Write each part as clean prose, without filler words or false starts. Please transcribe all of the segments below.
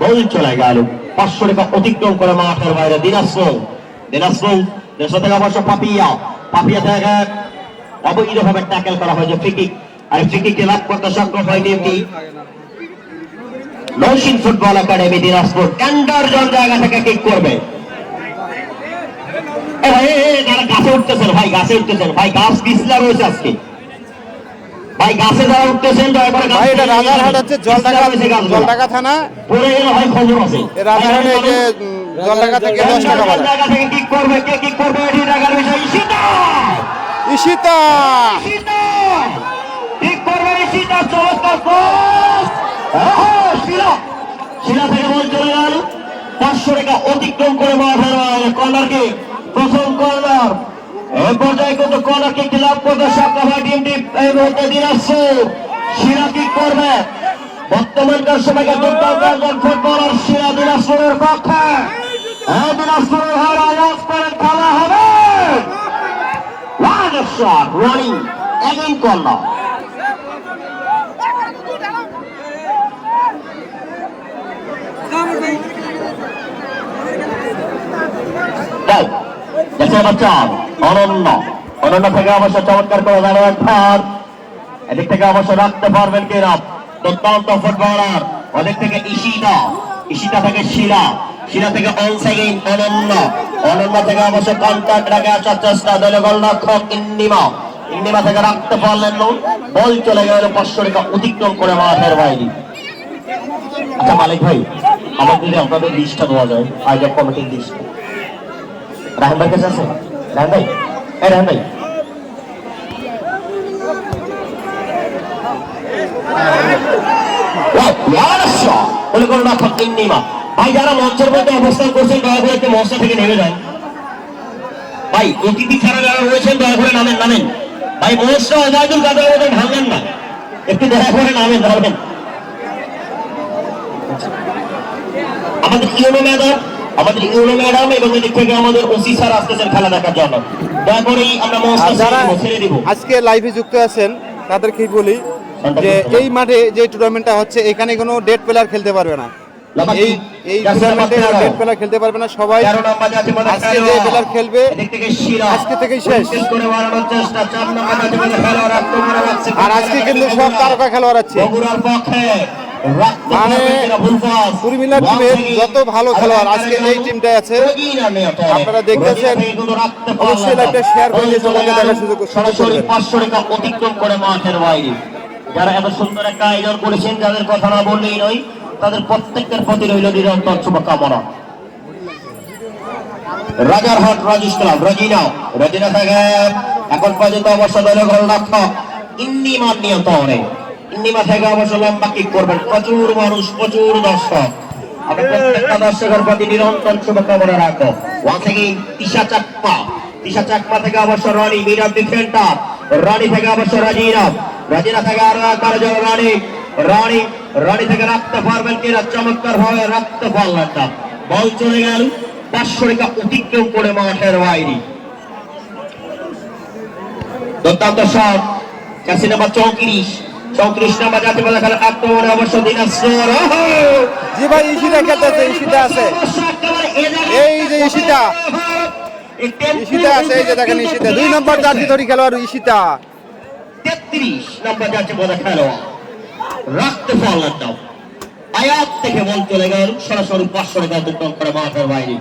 বল চলে গেল 500 টাকা অতিক্রম করে মাঠের বাইরে দিনাজপুর দেশ থেকে অবশ্য পাপিয়া থেকে অবৈধভাবে ট্যাকেল করা হয়েছে ফ্রি আর ফ্রি লাভ করতে সক্ষম হয় টিমটি নৌশিন ফুটবল একাডেমি দিনাজপুর ক্যান্ডার জন জায়গা থেকে কিক করবে। গাছে উঠতেছেন ভাই গাছ পিছলা রয়েছে আজকে ভাই গাছে যারা উঠতেছেন ভাই এটা রাজারহাট হচ্ছে জলঢাকা থানা পড়ে গেলে ভাই খবর আছে রাজারহাটে এই যে জলঢাকা থেকে 10 টাকা ভাড়া জায়গা থেকে কিক করবে কে কিক করবে এটি দেখার বিষয় ঈশিতা কিক করবে ঈশিতা চমৎকার ক্রস শিলা থেকে বল চলে গেল 500 টাকা অতিক্রম করে মাঠের বাইরে কর্নার কিক প্রথম কর্নার এই পর্যায়ে কিন্তু কর্নার কিক লাভ করতে সক্ষম হয় টিমটি এই মুহূর্তে দিনাজপুর শিলা কিক করবে বর্তমানকার সময়কে দুর্দান্ত একজন ফুটবলার শিলা দিনাজপুরের পক্ষে দিনাজপুরের হয়ে আওয়াজ করেন খেলা হবে রানিং এগেইন কর্নার অনন্য থেকে অবশ্য চমৎকার করে দাঁড়ায় একবার এদিক থেকে অবশ্য রাখতে পারবেন কিনা দুর্দান্ত ফুটবলার ওদিক থেকে ঈশিতা থেকে শিলা থেকে অনন্য থেকে অবশ্য কন্ট্যাক্ট রাখে আসার চেষ্টা দলে গোলরক্ষক ইন্নিমা থেকে রাখতে পারলেন না বল চলে গেল 500 টাকা অতিক্রম করে মাঠের বাইরে। আচ্ছা মালিক ভাই আমার যদি আপনাদের লিস্টটা দেওয়া যায় আয়োজক কমিটির লিস্ট রাহেন ভাই কাছে আছে রাহেন ভাই ভাই যারা মঞ্চের মধ্যে অবস্থান করছেন দয়া করে একটু মঞ্চ থেকে নেমে যান ভাই অতিথি ছাড়া যারা রয়েছেন দয়া করে নামেন ভাই মঞ্চটা অবায়দুল কাদের মধ্যে ভাঙলেন না একটু দয়া করে নামেন আমাদের ইউনো ম্যাডাম এবং এদিক থেকে আমাদের ওসি স্যার আসতেছেন খেলা দেখার জন্য দয়া করে আমরা মঞ্চটা ছেড়ে দিব। আজকে লাইভে যুক্ত আছেন তাদেরকে বলি যে এই মাঠে যে টুর্নামেন্টটা হচ্ছে এখানে কোনো ডেড প্লেয়ার খেলতে পারবে না এই টুর্নামেন্টে ডেড প্লেয়ার খেলতে পারবে না সবাই আজকে যে প্লেয়ার খেলবে আজকে থেকেই শেষ আর আজকে কিন্তু সব তারকা খেলোয়াড় আছে মানে কুমিল্লা টিমের যত ভালো খেলোয়াড় আজকে এই টিমটাই আছে আপনারা দেখতেছেন অবশ্যই লাইভটা শেয়ার করে দিয়ে সবাইকে দেখার সুযোগ সরাসরি 500 টাকা অতিক্রম করে মাঠের বাইরে যারা এত সুন্দর একটা আয়োজন করেছেন যাদের কথা না বললেই নয় তাদের প্রত্যেকের প্রতি রইল নিরন্তর শুভকামনা। রাজারহাট রাজেশ ক্লাব রাজিনা থেকে এখন পর্যন্ত অবশ্য দলীয় গোলরক্ষক ইন্নিমার নিয়ন্ত্রণে ইন্নিমা থেকে অবশ্য লম্বা কিক করবেন প্রচুর মানুষ প্রচুর দর্শক আমরা প্রত্যেকটা দর্শকের প্রতি নিরন্তর শুভকামনা রাখবো। ওয়ান্স এগেইন তিশা চাকমা থেকে অবশ্য রনি মিডল ডিফেন্ডার রনি থেকে অবশ্য রাজিনা থেকে আরো একবার রনি থেকে রাখতে পারবেন কিনা চমৎকার ভাবে রাখতে পারলেন না বল চলে গেল 500 টাকা অতিক্রম করে মাঠের বাইরে দুর্দান্ত শট জার্সি নাম্বার 34 নাম্বার জাতীয় পতাকা খেলা আক্রমণে অবশ্য দিনাজপুর জি ভাই ঈশিতা খেলতেছে ঈশিতা আছে এই যে ঈশিতা আছে এই যে দেখেন ঈশিতা 2 নম্বর জার্সি ধরি খেলোয়াড় ঈশিতা 33 নম্বর জাতীয় পতাকা খেলোয়াড় রাখতে পারলেন না আয়াত থেকে বল চলে গেল সরাসরি 500 টাকা অতিক্রম করে মাঠের বাইরে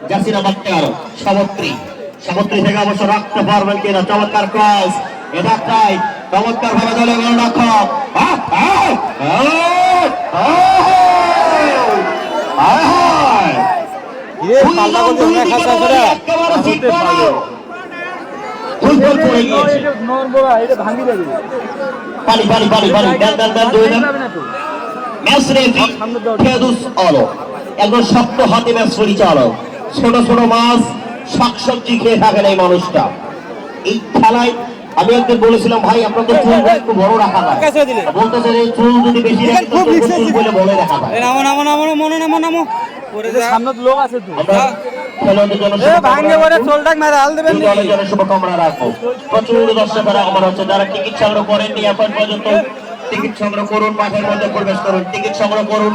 জার্সি নাম্বার 13 সামত্রী থেকে অবশ্য রাখতে পারবেন কিনা চমৎকার ক্রস এটা চাই চমৎকার ভাবে দলে গোলরক্ষক একজন শক্ত হাতে ম্যাচ পরিচালক ছোট ছোট মাছ শাকসবজি খেয়ে থাকেন এই মানুষটা এই খেলায় আমি একদিন বলেছিলাম ভাই আপনাদের চুল একটু বড় রাখা যায় বলতেছে যে চুল যদি বেশি বলে বলে রাখা যায় শুভকামনা রাখবো প্রচুর দর্শকেরা আমার হচ্ছে যারা টিকিট সংগ্রহ করেননি এখন পর্যন্ত টিকিট সংগ্রহ করুন মাঠের মধ্যে প্রবেশ করুন টিকিট সংগ্রহ করুন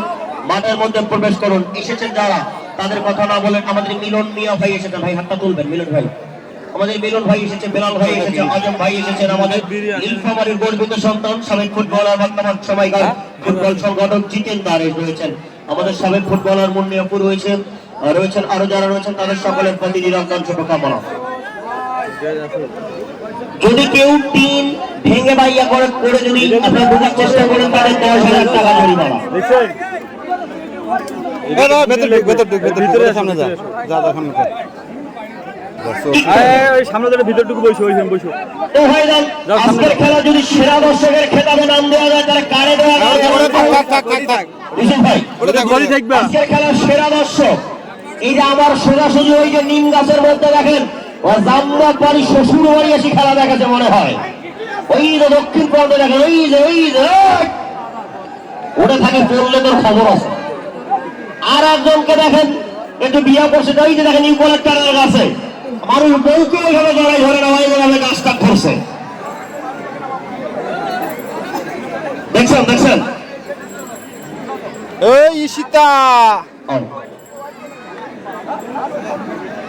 মাঠের মধ্যে প্রবেশ করুন। এসেছেন যারা, তাদের কথা না বলেন। আমাদের মিলন মিয়া ভাই এসেছেন, ভাই হাতটা তুলবেন। মিলন ভাই, আমাদের মিলন ভাই এসেছে, বেলাল ভাই এসেছে, আজম ভাই এসেছেন। আমাদের নীলফামারীর গর্বিত সন্তান, সাবেক ফুটবলার, বর্তমান সময়কার ফুটবল সংগঠক জিতেন দাঁড়িয়ে রয়েছেন। আমাদের সাবেক ফুটবলার মুন্নিয়াপুর রয়েছেন, আরো যারা রয়েছেন, তাদের সকলের প্রতি নিরন্তর শুভকামনা। যদি কেউ টিম ভেঙে বাইয়া করে যদি আপনারা বোঝার চেষ্টা করেন, তাহলে 10,000 টাকা জরিমানা। সামনে যা যা সামনে সামনে ভিতরটুকু বসে বসে তো হয়ে যান। আজকের খেলা যদি সেরা দর্শকের খেতাবে নাম দেওয়া যায়, তাহলে কারে দেওয়া যায়? ভাই, আজকের খেলার সেরা দর্শক, এই যে আমার সোজাসুজি ওই যে নিম গাছের মধ্যে দেখেন, জামবাগ বাড়ি শ্বশুর বাড়ি এসে খেলা দেখাচ্ছে মনে হয়। ওই যে দক্ষিণ প্রান্তে দেখেন, ওই যে ওটা থাকে, পড়লে তোর খবর আছে। আর একজনকে দেখেন একটু বিয়া করছে, ওই যে দেখেন নিউ কলেক্টরের কাছে মানুষ বউকে ওইভাবে জড়াই ধরে না, ওইভাবে গাছ কাট করছে। দেখছেন দেখছেন এই ঈশিতা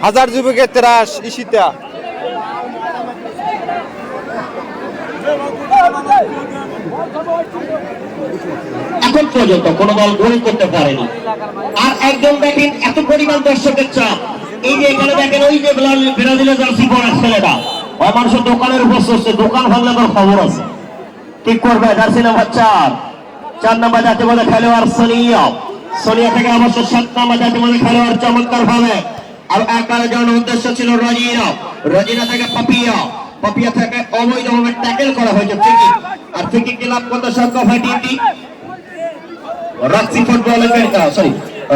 হাজার যুবকের ত্রাস ঈশিতা। এখন পর্যন্ত কোন দল গোল করতে পারেনি। আর একজন দেখেন এত পরিমাণ দর্শকের চাপ, এই যে এখানে দেখেন ওই যে ব্রাজিলের জার্সি পরা ছেলেটা, মানুষের দোকানের উপর চলছে, দোকান ভাঙলে তোর খবর আছে। ঠিক করবে জার্সি নাম্বার 4 নাম্বার জাতীয় বলে খেলোয়াড় সোনিয়া। সোনিয়া থেকে অবশ্য 7 নাম্বার জাতীয় বলে খেলোয়াড় চমৎকার ভাবে। আর একবারের জন্য উদ্দেশ্য ছিল রজিনা থেকে পাপিয়া থেকে অবৈধভাবে ট্যাকেল করা হয়েছে, ফ্রিকিক। আর ফ্রিকিক লাভ করতে সক্ষম হয় টিমটি Roxy football academy,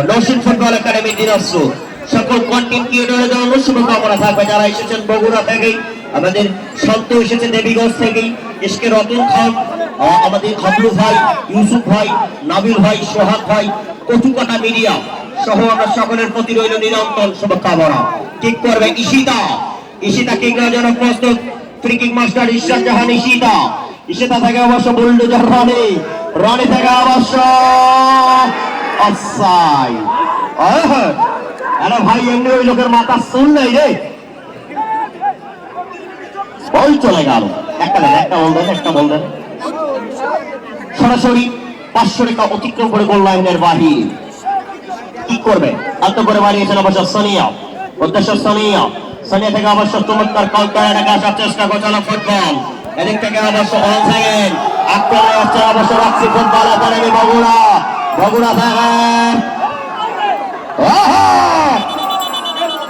Naushin football academy Dinajpur. সকল কন্টেন্ট ক্রিয়েটরের জন্য শুভকামনা থাকবে। যারা এসেছেন বগুড়া থেকেই, আমাদের সন্ত এসেছে দেবীগঞ্জ থেকেই, এসকে রতন খান, আমাদের হাবলু ভাই, ইউসুফ ভাই, নাবিল ভাই, সোহাগ ভাই, কচুকাটা মিডিয়া সহ আমরা সকলের প্রতি রইল নিরন্তর শুভকামনা। ঠিক করবে ঈশিতা কিংরা যেন প্রস্তুত। ফ্রি কিক মাস্টার ঈশ্বর জাহান ঈশিতা থেকে অবশ্য বুলডোজার রানী থেকে অবশ্য অফসাইড। আরে ভাই, এমনি ওই লোকের মাথা শুন নাই রে, বল চলে গেল। একটা বলবেন সরাসরি 500 টাকা অতিক্রম করে গোল লাইনের বাহির। কি করবে? আলতো করে বাড়িয়েছেন অবশ্য সোনিয়া, উদ্দেশ্য সোনিয়া থেকে অবশ্য চমৎকার কাউন্টার আসার চেষ্টা করছিল ফুটবল। এদিক থেকে অবশ্য আক্রমণে হচ্ছে অবশ্য রাখছি ফুটবল একাডেমি বগুড়া থেকে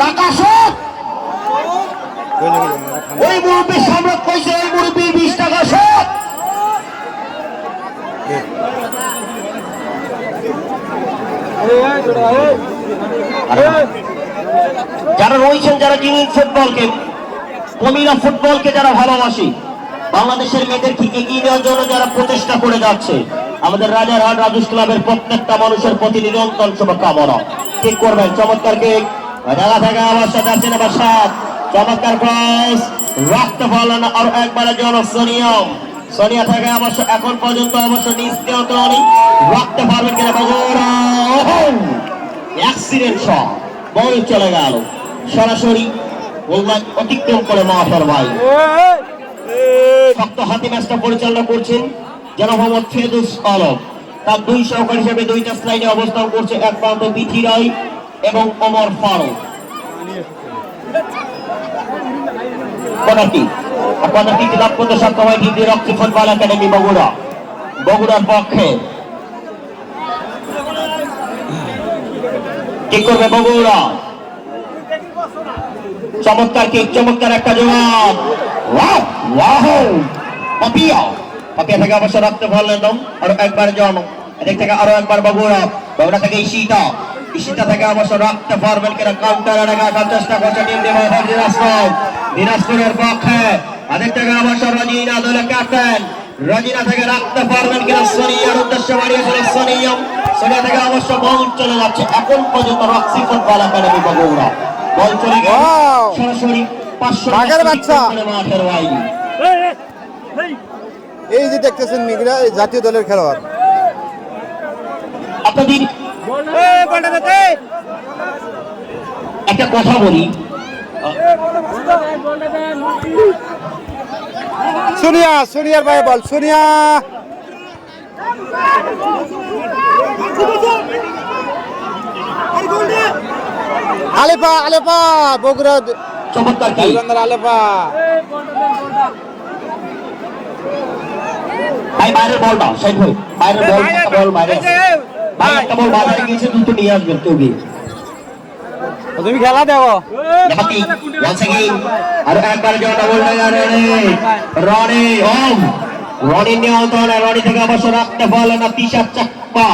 টাকা শট। ওই মুরব্বী সম্রাট কইছে, ওই মুরব্বী 20 টাকা শট। যারা রয়েছেন, যারা জিনিস ফুটবলকে, কমিরা ফুটবলকে যারা ভালোবাসি, বাংলাদেশের মেয়েদেরকে এগিয়ে নেওয়ার জন্য যারা প্রচেষ্টা করে যাচ্ছে, আমাদের রাজারহাট রাজুস ক্লাবের প্রত্যেকটা মানুষের প্রতি নিরন্তর শুভকামনা। ঠিক করবেন চমৎকার কিক, জায়গা থেকে আবার যাচ্ছে নাম্বার 7, চমৎকার ক্রস রাখতে পারলেন। আর একবারের জন্য সোনিয়া থেকে অবশ্য এখন পর্যন্ত অবশ্য নিয়ন্ত্রণ রাখতে পারবেন কিনা বগুড়া। অ্যাক্সিডেন্ট শট, বল চলে গেল সরাসরি অতিক্রম করে মাঠের ভাই। শক্ত হাতি ম্যাচটা পরিচালনা করছেন জনাব মোহাম্মদ ফেরদৌস আলম। তার 2 সহকারী হিসেবে 2টা স্লাইডে অবস্থান করছে, এক প্রান্তে বিথি রায় এবং ওমর ফারুক। কর্নারটি লাভ করতে সক্ষম হয় টিম রাক্সি ফুটবল একাডেমি বগুড়ার পক্ষে। কি করবে বগুড়া? চমৎকার কিক, চমৎকার একটা জবাব। পাপিয়া থেকে অবশ্য রাখতে পারলেন। আর একবার এদিক থেকে আরো একবার বগুড়া থেকে ঈশিতা থেকে অবশ্য রাখতে পারবেন কিনা, কাউন্টার আসার চেষ্টা করছে টিম দিনাজপুরের পক্ষে। এদিক থেকে অবশ্য রজিনা দলের ক্যাপ্টেন, রজিনা থেকে রাখতে পারবেন কিনা, সোনিয়ার উদ্দেশ্যে বাড়িয়েছিল সোনিয়া থেকে অবশ্য বল চলে যাচ্ছে। এখন পর্যন্ত রাক্সি ফুটবল একাডেমি বগুড়া বল চলে গেল সরাসরি 500 মাঠের বাইরে। এই যে দেখতেছেন মিগরা, এই জাতীয় দলের খেলোয়াড়। আপনাদের একটা কথা বলি, সোনিয়া, সোনিয়ার ভাই বল, সোনিয়া। আলেপা, আলেপা, বগুড়া চমৎকার কি আলেপা। ভাই বাইরের বলটা সাইড হয়ে, বাইরের বল, একটা বল বাইরে আছে। ভাই একটা বল বাজারে গিয়েছে, দ্রুত নিয়ে আসবেন কেউ গিয়ে। তুমি খেলা দেখো। জাপাতি once again আর একবার জোড়া বল লাগা রনি ওম রনি নিয়ন্ত্রণে, রনি থেকে অবশ্য রাখতে পারলো না তিশা চাকমা,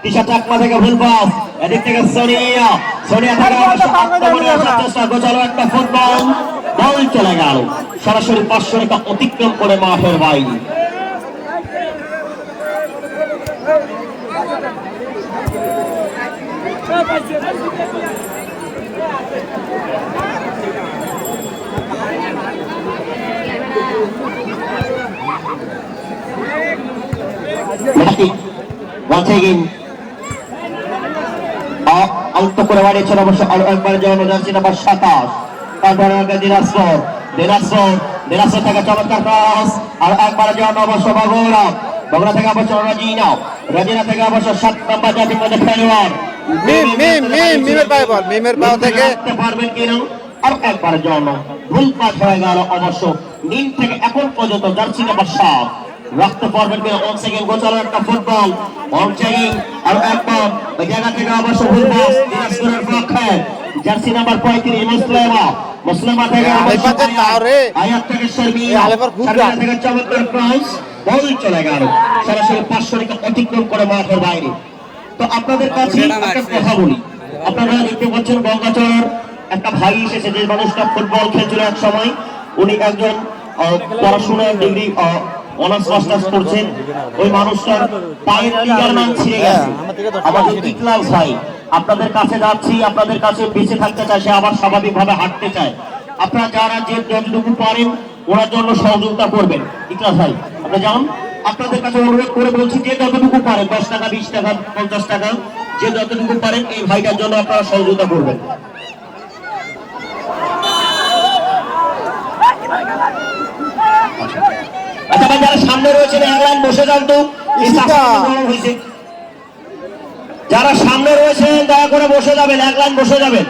তিশা চাকমা থেকে ভুল পাস, এদিক থেকে সোনিয়া, সোনিয়া থেকে অবশ্য আক্রমণে আসার চেষ্টা, গোছালো একটা ফুটবল, বল চলে গেল সরাসরি 500 রেখা অতিক্রম করে মাঠের বাইরে। once again আউট করে বাড়িয়েছেন অবশ্য আরো একবার জন্য জার্সি নাম্বার 27, তারপরে দিনাজপুর, দিনাজপুর থেকে চমৎকার ক্রস, আর একবার জন্য অবশ্য বগুড়া, বগুড়া থেকে অবশ্য রাজিনা থেকে অবশ্য 7 নম্বর জাতীয় পদে খেলোয়াড় মিমের পায়ে বল, মিমের পাও থেকে পারবেন কিনা, আর একবার জন্য ভুল পাস হয়ে গেল অবশ্য নিম থেকে এখন পর্যন্ত জার্সি নাম্বার 7 রাখতে পারবেন কিনা। once again গোছালো একটা ফুটবল, once again আর একবার ওই জায়গা থেকে অবশ্য ভুল পাস দিনাজপুরের পক্ষে জার্সি নাম্বার 35 মুসলিমা থেকে আয়াত থেকে শর্মিয়া, শর্মিয়া থেকে চমৎকার ক্রস, বল চলে গেল সরাসরি 500 রেখা অতিক্রম করে মাঠের বাইরে। তো আপনাদের কাছে একটা কথা বলি, আপনারা দেখতে পাচ্ছেন গঙ্গাচর একটা ভাই এসেছে, যে মানুষটা ফুটবল খেলছিল এক সময়, উনি একজন পড়াশোনার ডিগ্রি অনার্স মাস্টার্স করছেন, ওই মানুষটার পায়ের লিগারমেন্ট ছিঁড়ে গেছে। আমাদের ইকলাস ভাই আপনাদের কাছে যাচ্ছি, আপনাদের কাছে বেঁচে থাকতে চায়, সে আবার স্বাভাবিকভাবে হাঁটতে চায়, আপনারা যারা যে যতটুকু পারেন ওনার জন্য সহযোগিতা করবেন। ইকলাস ভাই আপনি যান, আপনাদের কাছে অনুরোধ করে বলছি যে যতটুকু পারেন 10 টাকা 20 টাকা 50 টাকা যে যতটুকু পারেন এই ভাইটার জন্য আপনারা সহযোগিতা করবেন। আচ্ছা ভাই যারা সামনে রয়েছেন এক লাইন বসে যান তো, যারা সামনে রয়েছেন দয়া করে বসে যাবেন, এক লাইন বসে যাবেন,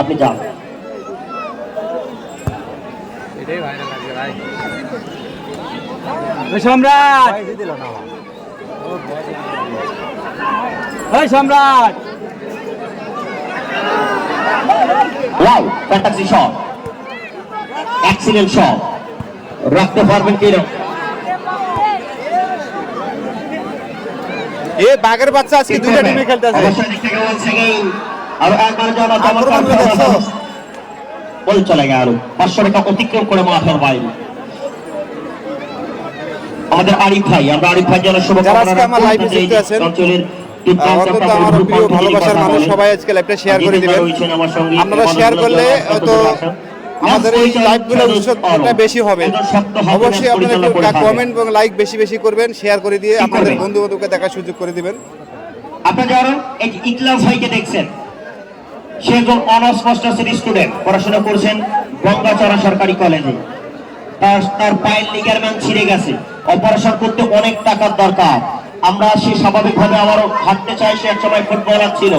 আপনি যান। সম্রাট, সম্রাট wow fantasy shot, excellent shot, রাখতে পারবেন কিনা। এ বাগের বাচ্চা আজকে দুইটা টিমে খেলতেছে। আর একবার যারা চমৎকার বল চলে গেল 500 রেখা অতিক্রম করে মাঠের বাইরে। আমাদের আরিফ ভাই, আমরা আরিফ ভাই যারা শুভকামনা আমার লাইভে যুক্ত আছেন, অন্তত আমার প্রিয় ভালোবাসার মানুষ সবাই আজকে লাইভটা শেয়ার করে দিবেন। আপনারা শেয়ার করলে হয়তো আমাদের এই লাইভগুলো উৎসাহটা বেশি হবে। অবশ্যই আপনারা একটু কমেন্ট এবং লাইক বেশি বেশি করবেন, শেয়ার করে দিয়ে আপনাদের বন্ধু বান্ধবকে দেখার সুযোগ করে দিবেন। আপনারা যারা এই ইকলাস ভাইকে দেখছেন, সে একজন অনার্স মাস্টার্সের স্টুডেন্ট, পড়াশোনা করছেন গঙ্গাচড়া সরকারি কলেজে। তার পায়ের লিগারমেন্ট ছিঁড়ে গেছে, অপারেশন করতে অনেক টাকার দরকার। আমরা সে স্বাভাবিকভাবে আবারও হাঁটতে চাই, সে একসময় ফুটবলার ছিল,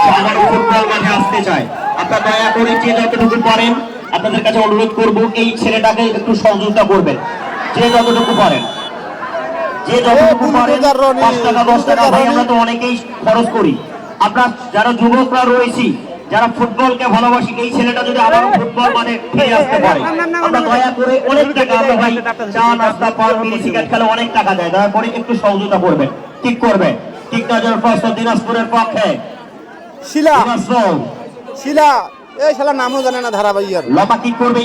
সে আবারও ফুটবল মাঠে আসতে চায়। আপনারা দয়া করে যে যতটুকু পারেন আপনাদের কাছে অনুরোধ করব এই ছেলেটাকে একটু সহযোগিতা করবেন, যে যতটুকু পারেন, যে যতটুকু পারেন 5 টাকা 10 টাকা ভাই আমরা তো অনেকেই খরচ করি। আপনারা যারা যুবকরা রয়েছি, যারা ফুটবলকে ভালোবাসি, এই ছেলেটা যদি আবার ফুটবল মানে ফিরে আসতে পারে, আমরা দয়া করে অনেক টাকা, আমরা ভাই চা নাস্তা পান মিনি সিগারেট খেলে অনেক টাকা দেয়, দয়া করে একটু সহযোগিতা করবেন, ঠিক করবে। ঠিক নজর প্রশ্ন দিনাজপুরের পক্ষে শিলা, শিলা এই শালা নামও জানে না ধারাবাহিক, লতা কি করবে,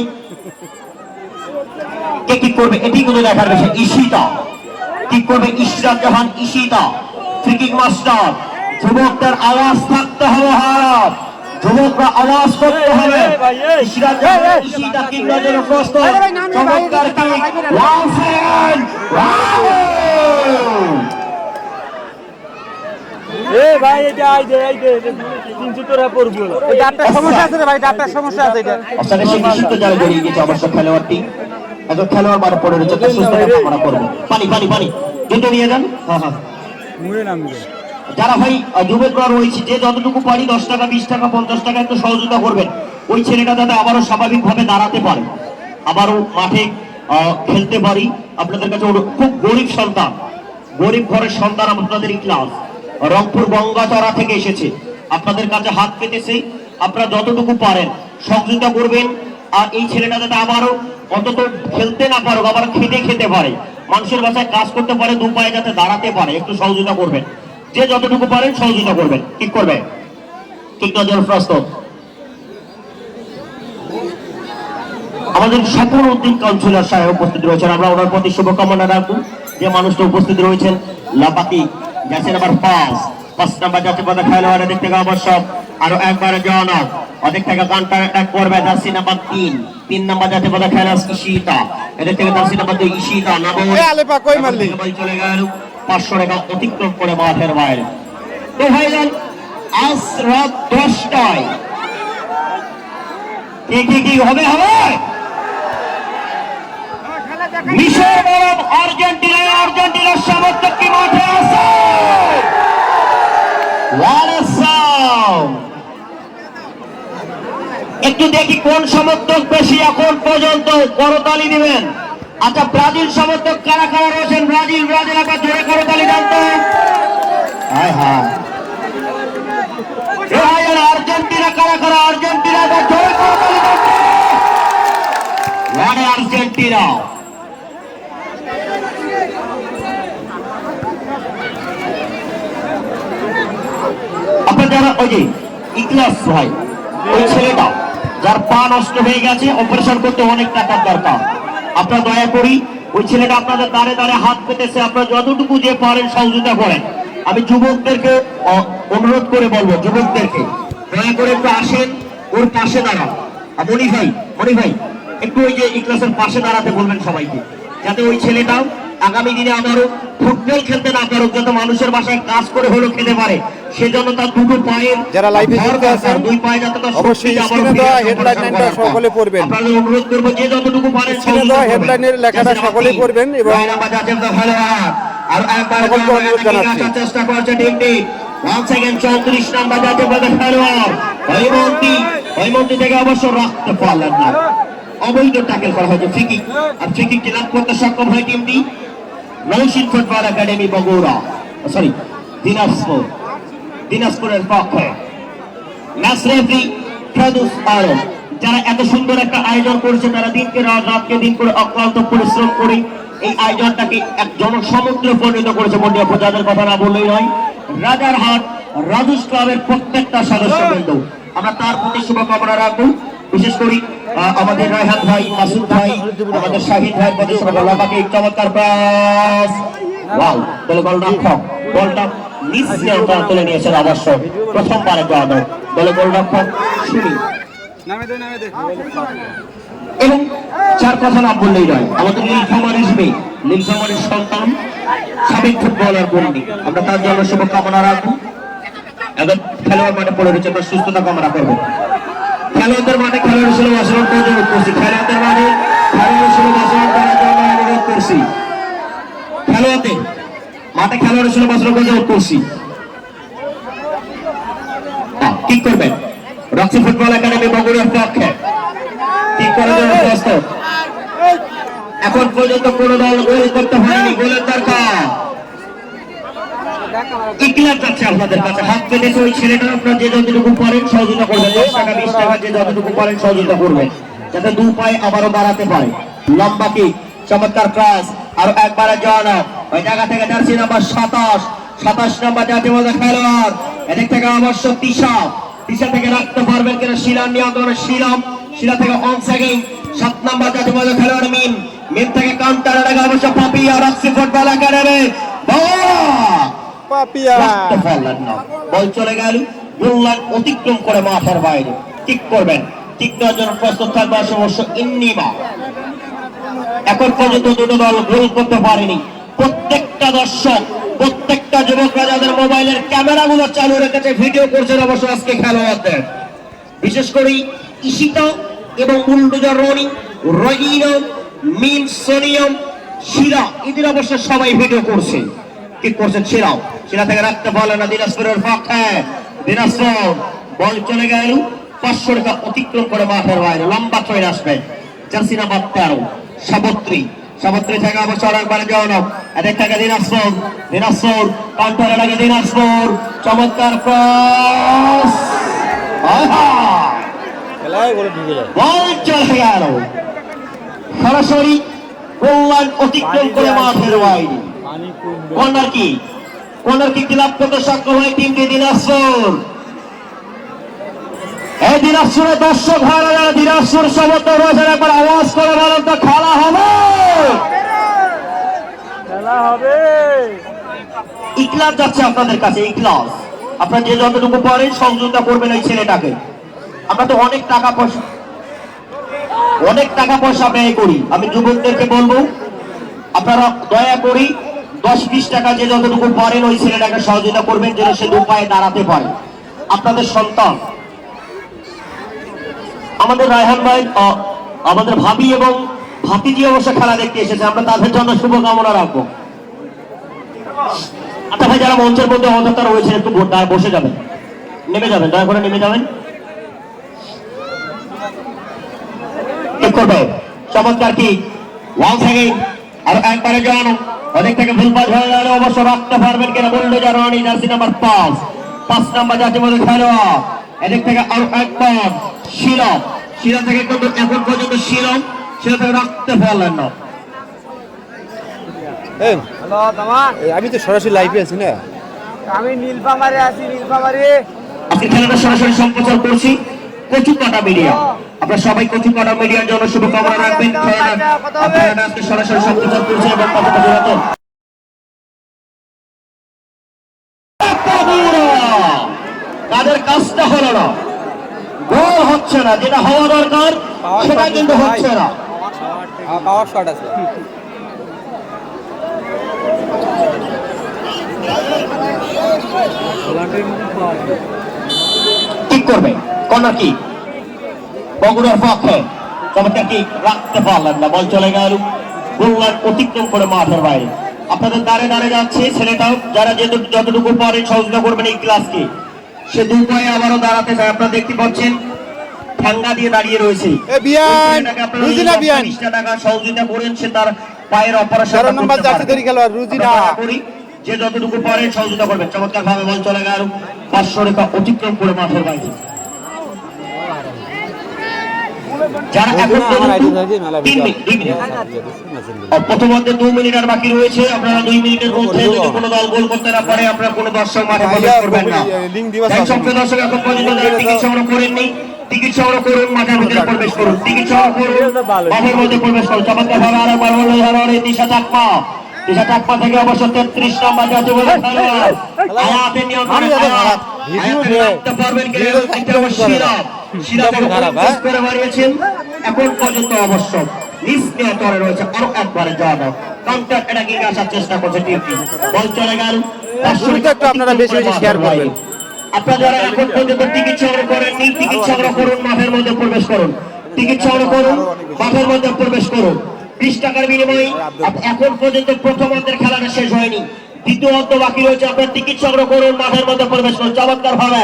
কে কি করবে এটি কিন্তু দেখার বিষয়। ঈশিতা কি করবে, ইশরাত জাহান ঈশিতা, ফ্রিকিক মাস্টার। যুবকদের আওয়াজ থাকতে হবে, হারাপ যুবকরা আওয়াজ করতে হবে। ইশরাত জাহান ঈশিতা কিক নজর প্রশ্ন, চমৎকার কিক, ওয়াও ফ্যান, ওয়াও এ ভাই এটা আই দে 300 টাকা পড়বো এই ডাক্তার সমস্যা আছে রে ভাই, ডাক্তার সমস্যা আছে এটা। অফসাইডের সিদ্ধান্ত জারি হয়ে গেছে অবশ্য খেলোয়াড়টি। একজন খেলোয়াড় বারে পড়ে রয়েছে, তার সুস্থতা কামনা করব। পানি পানি পানি জুতো নিয়ে যান। হ্যাঁ হ্যাঁ, মুড়ে নাম দিবে যারা ভাই যুবকরা রয়েছে, যে যতটুকু পারি 10 টাকা 20 টাকা 50 টাকা একটু সহযোগিতা করবেন, ওই ছেলেটা যাতে আবারও স্বাভাবিকভাবে দাঁড়াতে পারে, আবারও মাঠে খেলতে পারি। আপনাদের কাছে খুব গরিব সন্তান, গরিব ঘরের সন্তান আপনাদের ক্লাস রংপুর গঙ্গাচড়া থেকে এসেছে, আপনাদের কাছে হাত পেতেছে। আপনারা যতটুকু পারেন সহযোগিতা করবেন। আর এই ছেলেটা যাতে আবারও অন্তত খেলতে না পারুক, আবার খেতে পারে, মানুষের বাসায় কাজ করতে পারে, দু পায়ে যাতে দাঁড়াতে পারে, একটু সহযোগিতা করবেন। যে যতটুকু পারেন সহযোগিতা করবেন। ঠিক করবে, ঠিক নজর প্রস্তুত। আমাদের সকল উদ্দিন কাউন্সিলর সাহেব উপস্থিত রয়েছেন, আমরা ওনার প্রতি শুভকামনা রাখবো। যে মানুষটা উপস্থিত রয়েছেন লাপাকি যাচ্ছে নাম্বার 5 নাম্বার যাচ্ছে পদে খেলোয়াড়, এদিক থেকে অবশ্যক আরো একবার জানা, অধিক থেকে কাউন্টার অ্যাটাক করবে জার্সি নাম্বার 3 নাম্বার যাচ্ছে পদে খেলোয়াড় ইশিতা, এদিক থেকে জার্সি নাম্বার 2 ইশিতা নামো আলেপা কই মারলি চলে গেল 500 টাকা অতিক্রম করে মাঠের বাইরে। তো ভাইজান আজ রাত 10টায় কি হবে মিশর বরং আর্জেন্টিনার সমর্থক কি মাঠে আছে? একটু দেখি কোন সমর্থক বেশি এখন পর্যন্ত করতালি দিবেন। আচ্ছা, ব্রাজিল সমর্থক কারা কারা রয়েছেন? ব্রাজিল আবার জোরে করতালি জানতো। আর্জেন্টিনা কারা কারা? আর্জেন্টিনা আবার জোরে করতালি জানতো। আর্জেন্টিনা আপনার যারা ওই যে ইকলাস ভাই, ওই ছেলেটা যার পা নষ্ট হয়ে গেছে, অপারেশন করতে অনেক টাকার দরকার, আপনারা দয়া করি ওই ছেলেটা আপনাদের দাঁড়ে দাঁড়ে হাত পেতেছে, আপনারা যতটুকু যে পারেন সহযোগিতা করেন। আমি যুবকদেরকে অনুরোধ করে বলবো, যুবকদেরকে দয়া করে একটু আসেন, ওর পাশে দাঁড়ান। মনি ভাই একটু ওই যে ইকলাসের পাশে দাঁড়াতে বলবেন সবাইকে, যাতে ওই ছেলেটাও আগামী দিনে আবারও ফুটবল খেলতে না পারুক, যাতে মানুষের বাসায় কাজ করে হলেও খেতে পারে, সেজন্য তার দুটো পায়ের যারা লাইভে যুক্ত আছেন দুই পায়ে যাতে তার অবশ্যই স্ক্রিনে দেওয়া হেডলাইনটা সকলে পড়বেন। আপনাদের অনুরোধ করব যে যতটুকু পারেন স্ক্রিনে দেওয়া হেডলাইনের লেখাটা সকলে পড়বেন এবং আর একবার সকলকে অনুরোধ জানাচ্ছি। চেষ্টা করছে টিমটি। once again 34 নাম্বার জাতীয় পদক খেলোয়াড় হৈমন্তী থেকে অবশ্য রাখতে পারলেন না, অবৈধ ট্যাকেল করা হয়েছে, ফ্রি-কিক, আর ফ্রি-কিকটি লাভ করতে সক্ষম হয় টিমটি Naushin football academy Bogura, sorry দিনাজপুরের পক্ষে। ম্যাচ রেফারি ফেরদৌস আলম, যারা এত সুন্দর একটা আয়োজন করেছে, তারা দিনকে রাতকে দিন করে অক্লান্ত পরিশ্রম করে এই আয়োজনটাকে এক জনসমুদ্রে পরিণত করেছে। মন্ডিয়া প্রজাদের কথা না বললেই নয়, রাজারহাট রাজুস ক্লাবের প্রত্যেকটা সদস্যবৃন্দ, আমরা তার প্রতি শুভকামনা রাখবো। বিশেষ করে আমাদের রায়হান ভাই, মাসুদ ভাই, আমাদের শাহিদ ভাই প্রতি শুভকামনা। চমৎকার পাস, ওয়াও, দলে গোলরক্ষক বলটা নিঃসন্দেহে তুলে নিয়েছেন অবশ্য প্রথমবারের জন্য দলে গোলরক্ষক সুনীল। এবং চার কথা না বললেই নয়, আমাদের নীলফামারীর সন্তান, সাবেক ফুটবলার বন্ডি, আমরা তার জন্য শুভকামনা রাখবো। এখন খেলোয়াড় মাঠে পড়ে রয়েছে, তার সুস্থতা কামনা করবো। খেলোয়াড়দের মাঠে খেলোয়াড় হিসেবে আচরণ করার জন্য করছি, খেলোয়াড়দের মাঠে খেলোয়াড় হিসেবে আচরণ করার জন্য অনুরোধ করছি, মাঠে খেলোয়াড় হিসেবে আচরণ করার জন্য করছি। কি করবেন রক্সি ফুটবল একাডেমি বগুড়ার পক্ষে? ঠিক করার জন্য প্রস্তুত। এখন পর্যন্ত কোন দল গোল করতে পারেনি, গোলের দরকার। ইকলাস যাচ্ছে আপনাদের কাছে, হাত পেতেছে ওই ছেলেটা, আপনারা যে যতটুকু পারেন সহযোগিতা করবেন, 10 টাকা 20 টাকা যে যতটুকু পারেন সহযোগিতা করবেন, যাতে দু পায়ে আবারও দাঁড়াতে পারে। লম্বা কি চমৎকার ক্রস, আর একবারে জানা ওই জায়গা থেকে জার্সি নাম্বার 27 নাম্বার জাতীয় পদক খেলোয়াড়, এদিক থেকে অবশ্য তিশা থেকে রাখতে পারবেন কিনা শিলার নিয়ন্ত্রণে শিলা থেকে অন সেকেন্ড 7 নাম্বার জাতীয় পদক খেলোয়াড় মিন থেকে কাউন্টার এলাকা অবশ্য পাপিয়া রক্সি ফুটবল একাডেমি বল চলে গেল, গোললাইন অতিক্রম করে মাঠের বাইরে। ঠিক করবেন, ঠিক করার জন্য প্রস্তুত থাকবে অবশ্য ইন্নিমা। এখন পর্যন্ত দুটো দল গোল করতে পারেনি, প্রত্যেকটা দর্শক প্রত্যেকটা যুবকরা যাদের মোবাইলের ক্যামেরাগুলো চালু রেখেছে ভিডিও করছেন অবশ্য আজকে খেলোয়াড়দের, বিশেষ করে ঈশিতা এবং বুলডোজার রনি, রহিনা, মিম, সোনিয়াম, শিরা, এদের অবশ্য সবাই ভিডিও করছে। কি করছেন শিরা থেকে রাখতে পারলেন না, দিনাজপুরের পক্ষে দিনাজপুর বল চলে গেল 500 টাকা অতিক্রম করে মাঠের বাইরে, লম্বা চলে আসবে জার্সি নাম্বার 13 সাবত্রী থেকে অবশ্য একবারে যাওয়ানো এদের থেকে দিনাজপুর কাউন্টারে লাগে দিনাজপুর, চমৎকার ক্রস, বল চলে গেল সরাসরি গোল অতিক্রম করে মাঠের বাইরে। কর্নার কিক লাভ করতে সক্ষম হয় টিমটি দিনাজপুর। এই দিনাজপুরের দর্শক ভাইরা যারা দিনাজপুর সমর্থক রয়েছেন একবার আওয়াজ করে বলেন তো খেলা হবে। ইখলাস যাচ্ছে আপনাদের কাছে, ইখলাস আপনারা যে যতটুকু পারেন সহযোগিতা করবেন এই ছেলেটাকে। আমরা তো অনেক টাকা পয়সা ব্যয় করি, আমি যুবকদেরকে বলবো আপনারা দয়া করি 10-20 টাকা যে যতটুকু পারেন ওই ছেলেটাকে সহযোগিতা করবেন যেন সে দু পায়ে দাঁড়াতে পারে। আপনাদের সন্তান আমাদের রায়হান ভাই, আমাদের ভাবি এবং ভাতিজি অবশ্য খেলা দেখতে এসেছে, আমরা তাদের জন্য শুভকামনা রাখবো। আচ্ছা ভাই, যারা মঞ্চের মধ্যে অযথা রয়েছেন একটু বসে যাবেন, নেমে যাবেন, দয়া করে নেমে যাবেন। চমৎকার কি ওয়ান সেকেন্ড আর একবারে জানো অনেক থেকে ভুলভাল হয়ে গেলে অবশ্য রাখতে পারবেন কিনা bulldozer Roni, jersey number 5 number জাতীয় মধ্যে খেলোয়াড়। এদিক থেকে আরো একবার শিরা থেকে কিন্তু এখন পর্যন্ত শিরা থেকে রাখতে পারলেন না। আমি তো সরাসরি লাইভে আছি না, আমি নীলফামারে আছি, আজকে খেলাটা সরাসরি সম্প্রচার করছি কচুকাটা মিডিয়া। আপনারা সবাই কচুকাটা মিডিয়ার জন্য শুভকামনা রাখবেন। আপনারা আজকে সরাসরি সম্প্রচার করছে এবং কথাটা বলতেন তাদের কাজটা হলো না, গোল হচ্ছে না, যেটা হওয়া দরকার সেটা কিন্তু হচ্ছে না। পাওয়ার শট আছে, ঠিক করবে কর্নার কি বগুড়ার পক্ষে, চমৎকার কি রাখতে পারলেন না, বল চলে গেল গোল অতিক্রম করে মাঠের বাইরে। আপনাদের দাঁড়ে যাচ্ছে ছেলেটাও, যারা যতটুকু পারেন সহযোগিতা করবেন এই ক্লাসকে। সে দু পায়ে আবারও দাঁড়াতে চায়, আপনারা দেখতে পাচ্ছেন ঠাঙ্গা দিয়ে দাঁড়িয়ে রয়েছে। 20 টাকা সহযোগিতা করেন, সে তার পায়ের অপারেশন যে যতটুকু পারে সহযোগিতা করবেন। চমৎকার ভাবে বল চলে গেল 500 টাকা অতিক্রম করে মাঠের বাইরে। যারা এখন প্রথমার্ধে 2 মিনিট আর বাকি রয়েছে, আপনারা 2 মিনিটের মধ্যে যদি কোনো দল গোল করতে না পারে আপনারা কোনো দর্শক মাঠে প্রবেশ করবেন না। সম্প্রিয় দর্শক এখন পর্যন্ত যারা টিকিট সংগ্রহ করেননি টিকিট সংগ্রহ করুন, মাঠের ভিতরে প্রবেশ করুন, টিকিট সংগ্রহ করুন, মাঠের মধ্যে প্রবেশ করুন। চমৎকার ভাবে আরেকবার হলো ধরনের দিশা চাকমা থেকে অবশ্য 33 নম্বর জাতীয় বলে খেলোয়াড় আয়াতের নিয়ন্ত্রণে রাখতে পারবেন করে বাড়িয়েছেন। এখন পর্যন্ত অবশ্য নিষ্ক্রিয়তরে রয়েছে, আরো একবারে যাওয়া কাউন্টার অ্যাটাকিং আসার চেষ্টা করছে টিমটি। বল চলে গেল, আপনারা বেশি শেয়ার করবেন। আপনারা যারা এখন পর্যন্ত টিকিট সংগ্রহ করেননি টিকিট সংগ্রহ করুন, মাঠের মধ্যে প্রবেশ করুন, টিকিট সংগ্রহ করুন, মাঠের মধ্যে প্রবেশ করুন। 20 টাকার বিনিময়ে এখন পর্যন্ত প্রথমার্ধের খেলাটা শেষ হয়নি, দ্বিতীয় অর্ধ বাকি রয়েছে। আপনার টিকিট সংগ্রহ করুন, মাঠের মধ্যে প্রবেশ করুন। চমৎকার ভাবে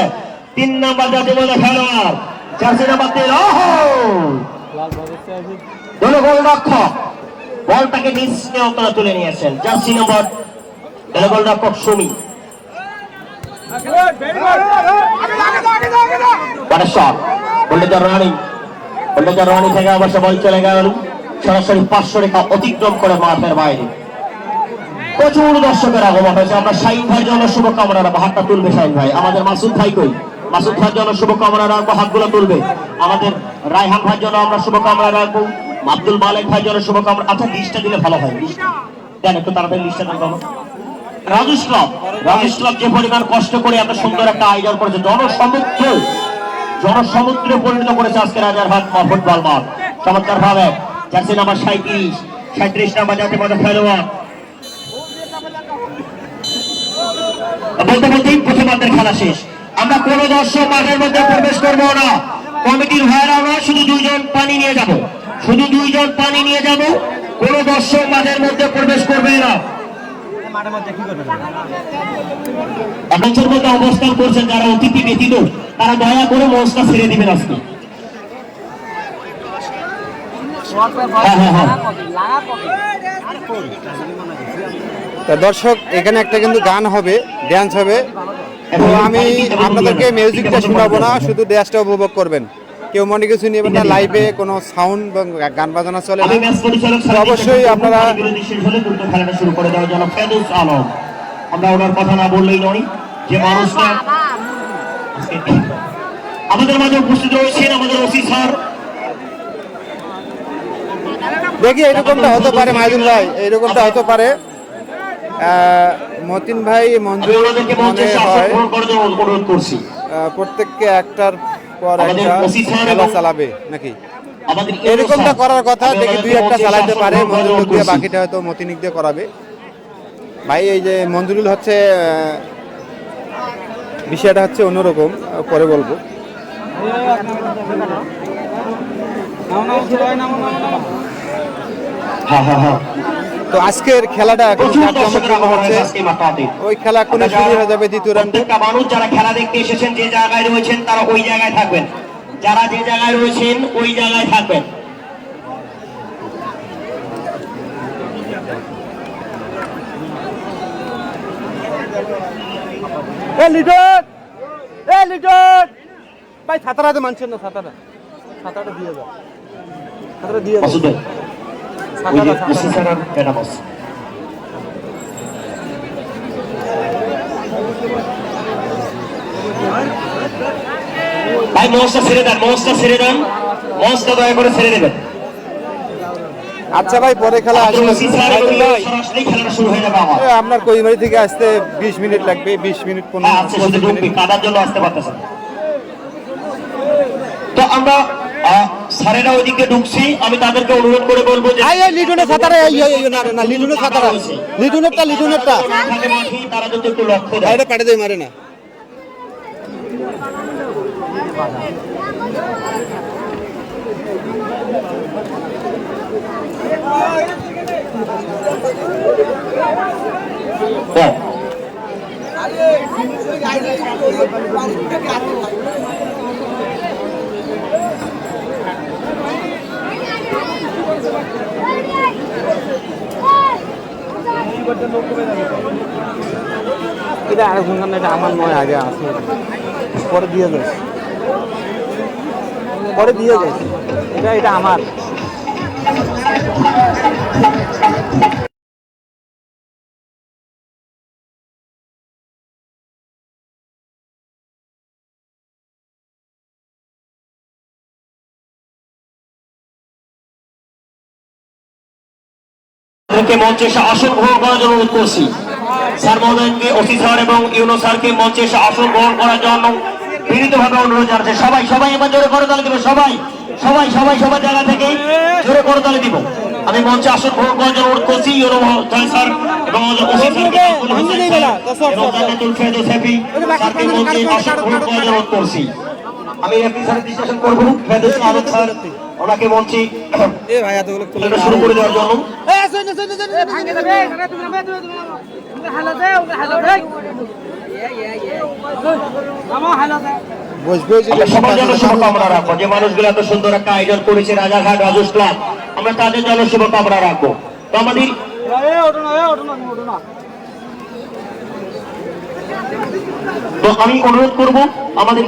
3 নাম্বার জাতীয় মধ্যে খেলোয়াড় জার্সি নাম্বার 13 গোলরক্ষক বলটাকে নিজ নিয়ন্ত্রণে তুলে নিয়েছেন জার্সি নাম্বার গোলরক্ষক সুমি। বুলডোজার রনি থেকে অবশ্য বল চলে গেল সরাসরি 500 টাকা অতিক্রম করে মাঠের বাইরে। প্রচুর দর্শকের আগমন হয়েছে। আমরা শাহিন ভাইয়ের জন্য শুভকামনা রাখবো, হাতটা তুলবে শাহিন ভাই। আমাদের মাসুদ ভাই কই, মাসুদ ভাইয়ের জন্য শুভকামনা রাখবো, হাতগুলো তুলবে। আমাদের রায়হান ভাইয়ের জন্য আমরা শুভকামনা রাখবো, আব্দুল মালিক ভাইয়ের জন্য শুভকামনা। আচ্ছা লিস্টটা দিলে ভালো হয়, দেন একটু তাড়াতাড়ি লিস্টটা দেন। রাজুস ক্লাব যে পরিমাণ কষ্ট করে এত সুন্দর একটা আয়োজন করেছে, জনসমুদ্রে পরিণত করেছে আজকে রাজারহাট ফুটবল মাঠ। চমৎকার ভাবে জার্সি নাম্বার 37 নাম্বার জাতীয় পদক খেলোয়াড় বলতে বলতেই প্রথমার্ধের খেলা শেষ। আমরা কোনো দর্শক মাঠের মধ্যে প্রবেশ করবো না। কমিটির ভাইয়েরা আমরা শুধু 2 জন পানি নিয়ে যাব, শুধু 2 জন পানি নিয়ে যাব। কোনো দর্শক মাঠের মধ্যে প্রবেশ করবে না। মঞ্চের মধ্যে অবস্থান করছেন যারা অতিথি ব্যতীত, তারা দয়া করে মঞ্চটা ছেড়ে দিবেন আজকে। দর্শক এখানে একটা কিন্তু গান হবে, ড্যান্স হবে। তো আমি আপনাদেরকে মিউজিকটা শোনাবো না, শুধু ড্যান্সটা উপভোগ করবেন। কেউ মনে কিছু নেবেন না, লাইভে কোনো সাউন্ড বা গান বাজানো চলে না। অবশ্যই আপনারা খেলাটা শুরু করে দেওয়ার জন্য ফেরদৌস আলম, আমরা ওনার কথা না বললেই নয়, যে মানুষটা আমাদের মাঝে উপস্থিত রয়েছেন আমাদের ওসি স্যার। দেখি এরকমটা হতে পারে মাইদুল ভাই, এরকমটা হতে পারে। মতিন ভাই মঞ্জুর মনে হয় প্রত্যেককে একটার পর একটা খেলা চালাবে নাকি, এরকমটা করার কথা। দেখি 2-1টা চালাইতে পারে মঞ্জুর দিয়ে, বাকিটা হয়তো মতিনিক দিয়ে করাবে। ভাই এই যে মঞ্জুরুল হচ্ছে, বিষয়টা হচ্ছে অন্যরকম, পরে বলবো। তো আজকের খেলাটা এখন ওই খেলা কোনে শুরু হয়ে যাবে দ্বিতীয় রাউন্ডে। মানুষ যারা খেলা দেখতে এসেছেন যে জায়গায় রয়েছেন তারা ওই জায়গায় থাকবেন, যারা যে জায়গায় রয়েছেন ওই জায়গায় থাকবেন। ভাই ছাতারাতে মানছেন না, ছাতাটা দিয়ে যাও, ছাতাটা দিয়ে যাও। ভাই মঞ্চটা ছেড়ে দেন, মঞ্চটা ছেড়ে দেন, মঞ্চটা দয়া করে ছেড়ে দেবেন। আচ্ছা ভাই পরে খেলা আসবে। সরাসরি খেলাটা শুরু হয়ে যাবে। আপনার কইমারি থেকে আসতে 20 মিনিট লাগবে, 20 মিনিট 15 মিনিট কাদার জন্য আসতে পারতেছেন। তো আমরা স্যারেরা ওইদিকে ঢুকছি, আমি তাদেরকে অনুরোধ করে বলবো যে লিটনের ছাতারে না লিটনের ছাতারা, লিটনেরটা তারা যদি একটু লক্ষ্য দেয়। এটা কাটে দেয়, মারে না। এটা আরেকজন গান, এটা আমার নয়, আগে আছে, পরে দিয়ে যাস, পরে দিয়ে যাস, এটা আমার। মঞ্চে এসে আসন গ্রহণ করার জন্য অনুরোধ করছি। স্যার মহোদয়কে, ওসি স্যার এবং ইউনো স্যারকে মঞ্চে এসে আসন গ্রহণ করার জন্য বিনীতভাবে অনুরোধ জানাচ্ছে। সবাই সবাই এবার জোরে করতালি দিব, সবাই সবাই সবাই সবার জায়গা থেকে জোরে করতালি দিব। আমি মঞ্চে আসন গ্রহণ করার জন্য অনুরোধ করছি ইউনো স্যার এবং ওসি স্যারকে মঞ্চে আসন গ্রহণ করার জন্য অনুরোধ করছি। আমি এমপি স্যারের ডিসকাশন করবো, ফেরদৌস আলম স্যার ওনাকে মঞ্চে শুরু করে দেওয়ার জন্য। সবার জন্য শুভকামনা রাখবো, যে মানুষগুলো এত সুন্দর একটা আয়োজন করেছে রাজারহাট রাজুস ক্লাব, আমরা তাদের জন্য শুভকামনা রাখবো। তো আমাদের তো আমি অনুরোধ করবো আমাদের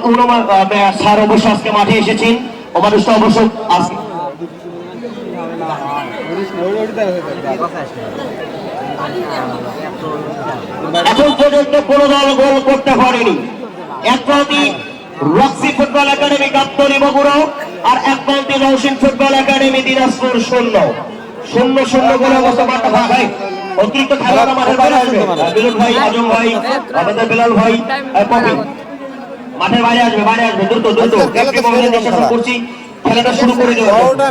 স্যার অবশ্য আজকে মাঠে এসেছেন, অবশ্য অবশ্য আজকে এখন পর্যন্ত কোন দল গোল করতে পারেনি। এক প্রান্তে Roxy football academy Gabtali Bogura, আর এক প্রান্তে রৌশন ফুটবল একাডেমি দিনাজপুর 0-0 গোলে অবস্থা। ভাই অতিরিক্ত খেলোয়াড় মাঠের বাইরে আসবে, বিলুল ভাই, আজম ভাই, আমাদের বেলাল ভাই, পপি মাঠের বাইরে আসবে, দ্রুত করছি খেলাটা শুরু করে দেওয়ার জন্য।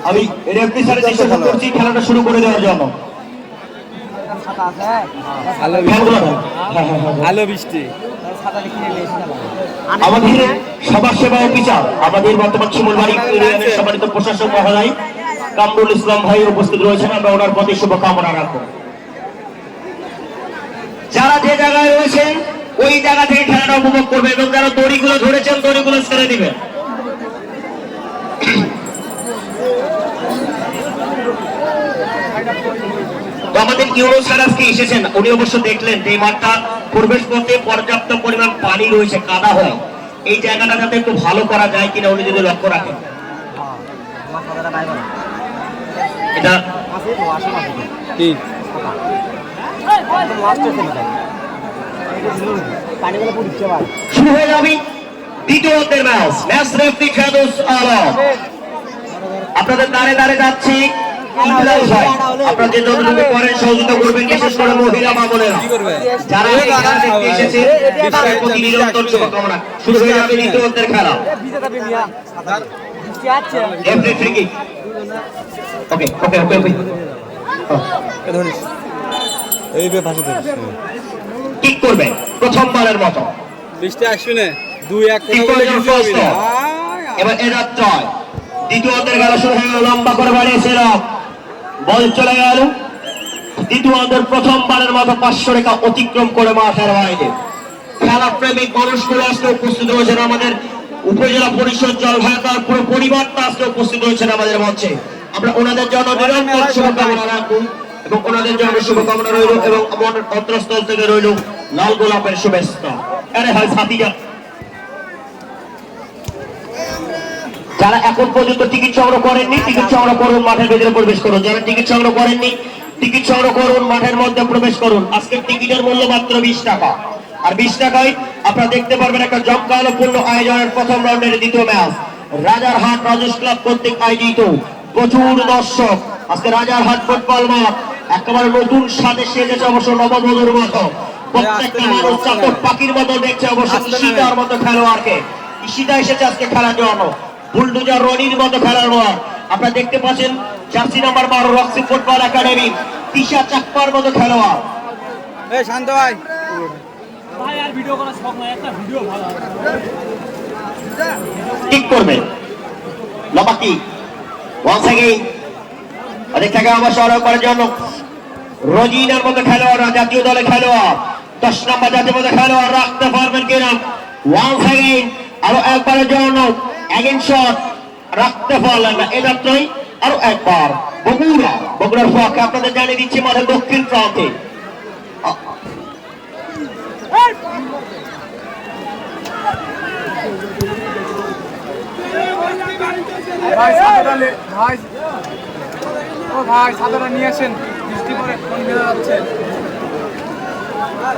আমি রেফারি স্যারের চেষ্টা করছি খেলাটা শুরু করে দেওয়ার জন্য। ফ্যানগুলো দাও। হ্যাঁ, হ্যাঁ, হ্যাঁ। আলো বৃষ্টি আমাদের সবার সেবা ও বিচার আমাদের বর্তমান শিমুলবাড়ি ইউনিয়নের সম্মানিত প্রশাসক মহোদয় কামরুল ইসলাম ভাই উপস্থিত রয়েছেন, আমরা ওনার প্রতি শুভকামনা রাখবো। যারা যে জায়গায় রয়েছেন ওই জায়গা থেকে খেলাটা উপভোগ করবে এবং যারা দড়িগুলো ধরেছেন দড়িগুলো ছেড়ে দিবেন। তো আমাদের ইউনুস স্যার আজকে এসেছেন, উনি অবশ্য দেখলেন যে এই মাঠটা প্রবেশ করতে পর্যাপ্ত পরিমাণ পানি রয়েছে, কাদা হয়, এই জায়গাটা যাতে একটু ভালো করা যায় কিনা উনি যদি লক্ষ্য রাখেন। এটা শুরু হয়ে যাবে দ্বিতীয় অর্ধের ম্যাচ। ম্যাচ রেফারি খেদুস আলম আপনাদের দাঁড়ে দাঁড়ে যাচ্ছি। আপনারা যে যতটুকু করেন সহযোগিতা করবেন, বিশেষ করে মহিলা মা বোনেরা যারা এখানে দেখতে এসেছে তাদের প্রতি নিরন্তর শুভকামনা। শুরু হয়ে যাবে দ্বিতীয় অর্ধের খেলা। Referee free kick. Okay okay okay okay এই বে ভাষা ধরিস কিক করবে প্রথমবারের মতো। বৃষ্টি আসবে না 2-1 এবার এরা জয়। দ্বিতীয় অর্ধের খেলা শুরু হয়ে গেল, লম্বা করে বাড়িয়েছিল, বল চলে গেল। দ্বিতীয় অর্ধের প্রথমবারের মতো 500 রেখা অতিক্রম করে মাঠের বাইরে খেলা প্রেমিক মানুষগুলো আজকে উপস্থিত রয়েছেন। আমাদের উপজেলা পরিষদ জলভাগার পুরো পরিবারটা আজকে উপস্থিত রয়েছেন আমাদের মঞ্চে। আমরা ওনাদের জন্য নিরন্তর শুভকামনা রাখবো এবং ওনাদের জন্য শুভকামনা রইল এবং আমার অন্তরস্থল থেকে রইল লাল গোলাপের শুভেচ্ছা। আরে হয় সাথীরা যারা এখন পর্যন্ত টিকিট সংগ্রহ করেননি, টিকিট সংগ্রহ করুন, মাঠের ভেতরে প্রবেশ করুন। যারা টিকিট সংগ্রহ করেননি, টিকিট সংগ্রহ করুন, মাঠের মধ্যে প্রবেশ করুন। আজকের টিকিটের মূল্য মাত্র 20 টাকা। আর 20 টাকায় আপনারা দেখতে পারবেন একটা জমকালোপূর্ণ আয়োজনের প্রথম রাউন্ডের দ্বিতীয় ম্যাচ। রাজারহাট রাজেশ ক্লাব কর্তৃক আয়োজিত, প্রচুর দর্শক। আজকে রাজারহাট ফুটবল মাঠ একেবারে নতুন স্বাদে সেজেছে, অবশ্য নববধূর মতো। প্রত্যেকটা মানুষ চাতক পাখির মতো দেখছে, অবশ্য ঈশিতার মতো খেলোয়াড়কে। ঈশিতা এসেছে আজকে খেলার জন্য, বুলডোজার রনির মতো খেলার মাঠ। আপনারা দেখতে পাচ্ছেন jersey number 12 Roxy football academy Tisha চাকমার মতো খেলোয়াড়। এই শান্ত ভাই ভাই আর ভিডিও করার শখ নাই, একটা ভিডিও ভালো হবে। ঠিক করবে লম্বা কি ওয়ান্স এগেইন অনেক টাকা আমার সরব করার জন্য রজিনার মতো খেলোয়াড়, জাতীয় দলের খেলোয়াড়, 10 নম্বর জাতীয় দলের খেলোয়াড় রাখতে পারবেন কিনা। ওয়ান্স এগেইন আরো একবারের জন্য এগেইন শট রাখতে পারলেন না, এমাত্রই আরো একবার বগুড়ার পক্ষে আপনাদের জানিয়ে দিচ্ছি মাঠের দক্ষিণ প্রান্তে ভাই সাদাটা নিয়ে আসেন, বৃষ্টি পড়ে ফোন বেরো যাচ্ছে।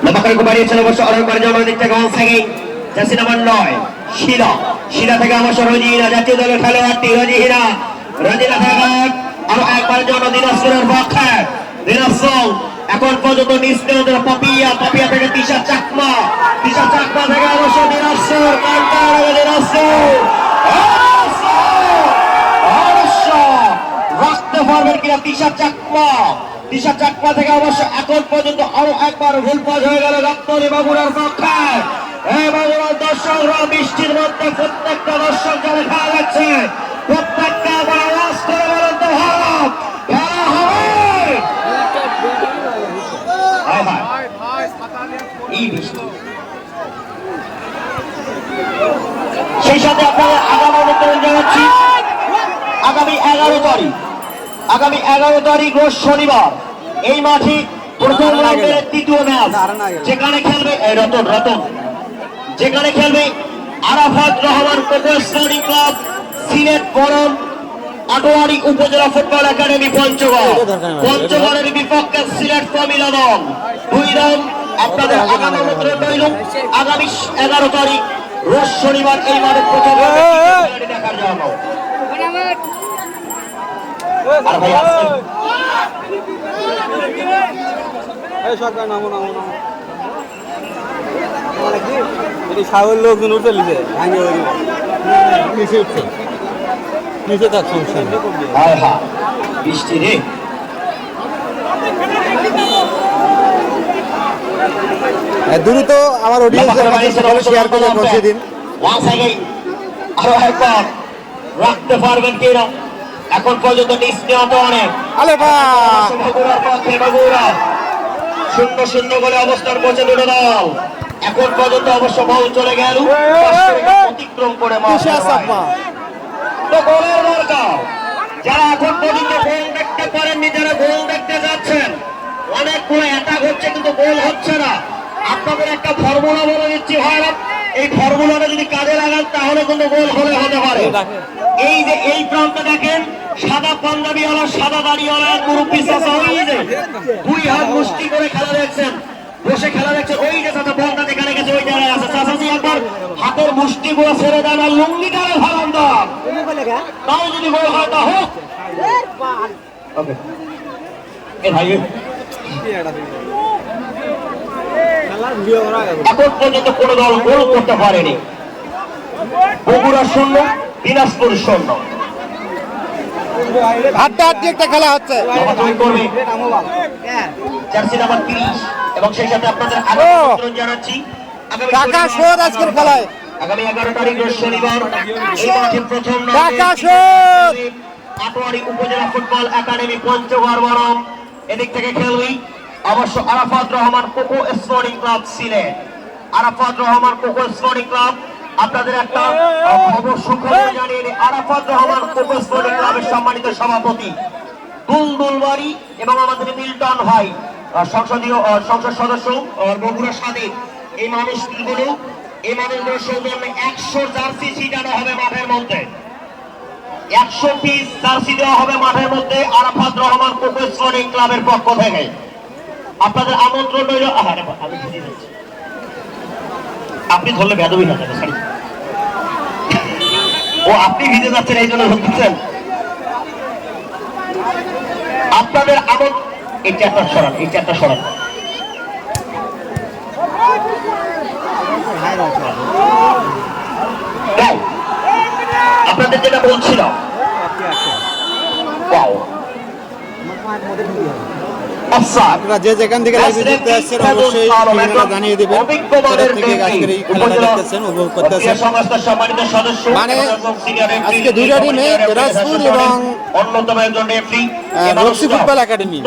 লম্বাকারকে বাড়িয়েছেন অবশ্য অনেকবার জমার দিক থেকে ওয়ান্স এগেইন জার্সি নাম্বার 9 শিলা থেকে অবশ্য রজিনা জাতীয় দলের খেলোয়াড়টি রজিনা থেকে আরো একবার জন্য দিনাজপুরের পক্ষে দিনাজপুর এখন পর্যন্ত নিষ্ক্রিয় পাপিয়া থেকে তিশা চাকমা থেকে অবশ্য দিনাজপুর রাখতে পারবেন কিনা তিশা চাকমা থেকে অবশ্য এখন পর্যন্ত আরো একবার ভুল পাস হয়ে গেল গাবতলী বাগুড়ার পক্ষে। বাগুড়ার দর্শকরা বৃষ্টির মধ্যে প্রত্যেকটা দর্শক যারা খেলা যাচ্ছে প্রত্যেকটা আওয়াজ করে বলেন তো ভারত খেলা হবে। এই বৃষ্টি সেই সাথে আপনাদের আগামী অনুপ্রেরণ জানাচ্ছি আগামী 11 তারিখ রোজ শনিবার এই মাঠে প্রথম রাউন্ডের তৃতীয় ম্যাচ যেখানে খেলবে আরাফাত রহমান কোকো স্পোর্টিং ক্লাব সিলেট বরম আটোয়ারি উপজেলা ফুটবল একাডেমি পঞ্চগড়ের বিপক্ষে সিলেট প্রমিলা দল। 2 রাউন্ড আপনাদের আগামী অনুপ্রেরণ রইল আগামী 11 তারিখ রোজ শনিবার এই মাঠে প্রথম দেখার জন্য। আর ভাই সাগর লোকজন উঠে লিখে নিচে উঠছে নিচে তার সমস্যা বৃষ্টি রে দ্রুত আমার অডিয়েন্সের কাছে শেয়ার করে পৌঁছে দিন। আরো একবার রাখতে পারবেন কিনা, এখন পর্যন্ত নিশ্চিত অনেক আলে বা বগুড়ার পক্ষে বগুড়া 0-0 গোলে অবস্থান করছে দুটো দল। এখন পর্যন্ত অবশ্য বল চলে গেল অতিক্রম করে তো গোলের দরকার। যারা এখন পর্যন্ত গোল দেখতে পারেননি, যারা গোল দেখতে যাচ্ছেন, অনেকগুলো অ্যাটাক হচ্ছে কিন্তু গোল হচ্ছে না। আপনাদের একটা ফর্মুলা বলে দিচ্ছি ভাইরা, এই ফর্মুলাটা যদি কাজে লাগান তাহলে কিন্তু গোল হলে হতে পারে। এই যে এই প্রান্তে দেখেন সাদা পাঞ্জাবিওয়ালা, সাদা দাড়িওয়ালা মুরব্বী চাচা, ওই যে 2 হাত মুষ্টি করে খেলা দেখছেন, বসে খেলা দেখছেন, ওই যে চাচা বলটা যেখানে গেছে ওই জায়গায় আছে। চাচাজি একবার হাতের মুষ্টি গুলো ছেড়ে দেন আর লুঙ্গিটারে ফালান দাও, তাও যদি গোল হয় তা হোক। ওকে এ ভাই এখন পর্যন্ত কোন দল গোল করতে পারেনি। বগুড়া 0, দিনাজপুর 0। হাড্ডাহাড্ডি একটা খেলা হচ্ছে। জার্সি নাম্বার 30 এবং সেই সাথে আপনাদের আমন্ত্রণ জানাচ্ছি টাকা শোধ আজকের খেলায়। আগামী 11 তারিখ শনিবার এই মাঠে প্রথম টাকা শোধ আটোয়ারি উপজেলা ফুটবল একাডেমি পঞ্চগড় বরম এদিক থেকে খেলবি অবশ্য Arafat Rahman Koko sporting club Sylhet. Arafat Rahman Koko sporting club আপনাদের একটা খবর সুখবর জানিয়ে দিই। আরাফাত রহমান কোকো স্পোর্টিং ক্লাবের সম্মানিত সভাপতি দুলদুল বাড়ি এবং আমাদের মিল্টন ভাই সংসদ সদস্য বগুড়া স্বাধীন, এই মানুষগুলোর সৌজন্যে 100 জার্সি ছিটানো হবে মাঠের মধ্যে, 100 পিস জার্সি দেওয়া হবে মাঠের মধ্যে আরাফাত রহমান কোকো স্পোর্টিং ক্লাবের পক্ষ থেকে। আপনাদের আমন্ত্রণ রইল। আপনি ধরলে বেদবি না যাবে, সরি ও আপনি ভিজে যাচ্ছেন এই জন্য ধরতেছেন। আপনাদের এই চেয়ারটা সরান, এই চেয়ারটা সরান। আপনাদের যেটা বলছিলাম, আপনারা যে যেখান থেকে লাইভে দেখতে আসছেন অবশ্যই ঠিকানা জানিয়ে দিবেন। কোথা থেকে আজকের এই খেলাটা দেখতেছেন, উপভোগ করতেছেন। মানে আজকে দুইটা টিমে দিনাজপুর এবং রক্সি ফুটবল একাডেমি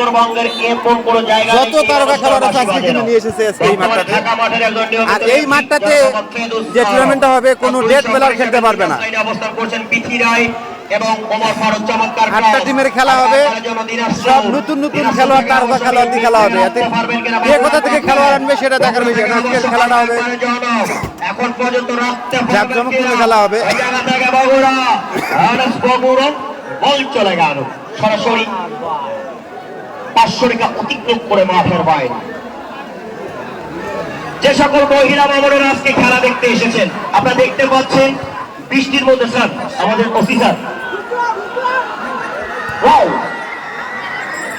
যত তারকা খেলোয়াড় আছে আজকে কিন্তু নিয়ে এসেছে আজকে এই মাঠটাতে। আর এই মাঠটাতে যে টুর্নামেন্টটা হবে কোনো ডেট প্লেয়ার খেলতে পারবে না। এবং ওমর ফারুক চমৎকার 8টা টিমের খেলা হবে, সব নতুন নতুন খেলোয়াড়, তারকা খেলোয়াড় দিয়ে খেলা হবে। এতে কে কোথা থেকে খেলোয়াড় আনবে সেটা দেখার বিষয় না। আজকের খেলাটা হবে এখন পর্যন্ত জাঁকজমকপূর্ণ খেলা হবে। বল চলে গেল সরাসরি 500 রেখা অতিক্রম করে মাঠের বাইরে। যে সকল মহিলা মামুনেরা আজকে খেলা দেখতে এসেছেন, আপনারা দেখতে পাচ্ছেন বৃষ্টির মধ্যে স্যার আমাদের অফিসার,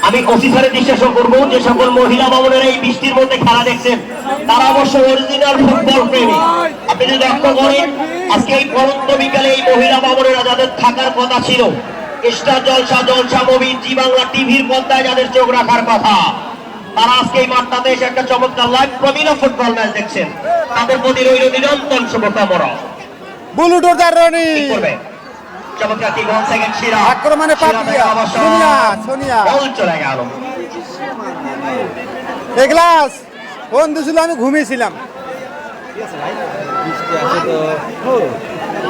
আমি অফিসারের বিশ্বাস করবো যে সকল মহিলা মামুনেরা এই বৃষ্টির মধ্যে খেলা দেখছেন তারা অবশ্য অরিজিনাল ফুটবল প্রেমী। আপনি যদি লক্ষ্য করেন আজকে এই পরন্ত বিকালে এই মহিলা মামুনেরা যাদের থাকার কথা ছিল, স্টার জলসা মুভি, জি বাংলা টিভির পর্দায় যাদের চোখ রাখার কথা, তারা আজকে এই মাঠটাতে এসে একটা চমৎকার লাইভ প্রমিলা ফুটবল ম্যাচ দেখছেন। তাদের প্রতি রইল নিরন্তর শুভকামনা। চমৎকার কি গোল সেকেন্ড শিরা আক্রমণে পাপিয়া সোনিয়া চলে গেল। এগ্লাস ফোন দিছিল, আমি ঘুমিয়েছিলাম।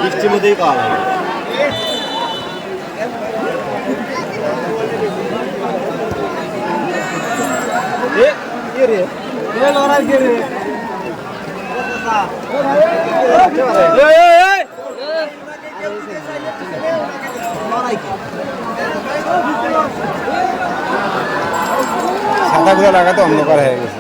বৃষ্টির মধ্যেই পাওয়া যায়। ছাতাগুলো লাগাতে অন্ধকার হয়ে গেছে।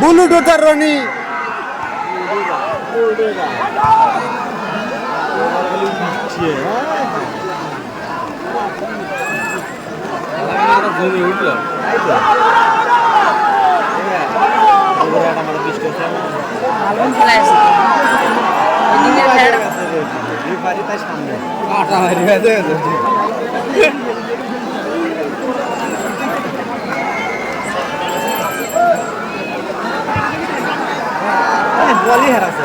বুলুডোজার রনি বলি হারাছে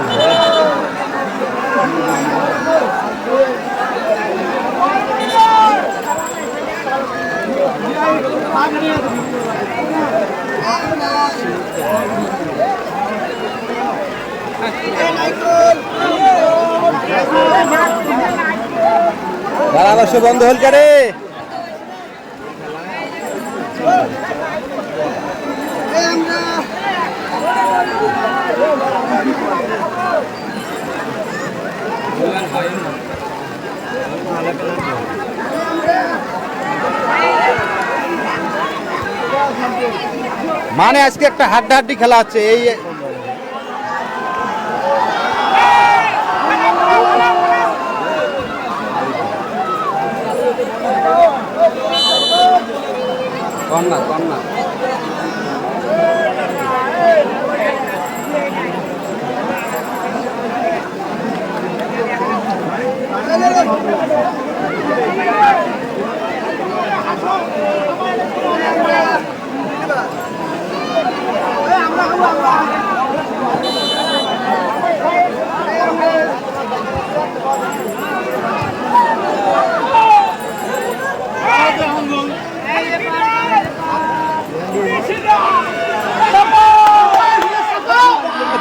ধারাভাষ্য বন্ধ হল কে মানে আজকে একটা হাড্ডাহাড্ডি খেলা আছে এই কর্নার কর্নার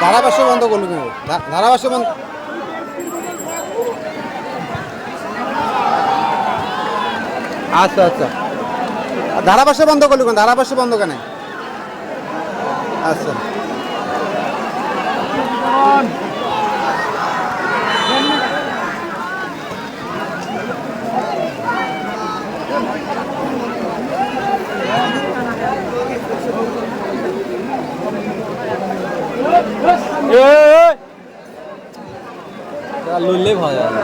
ধারাভাষ্য বন্ধ করলো কেন ধারাভাষ্য বন্ধ আচ্ছা আচ্ছা ধারাভাষ্য বন্ধ করলো কেন ধারাভাষ্য বন্ধ কেন আচ্ছা লুললে ভালো যাবে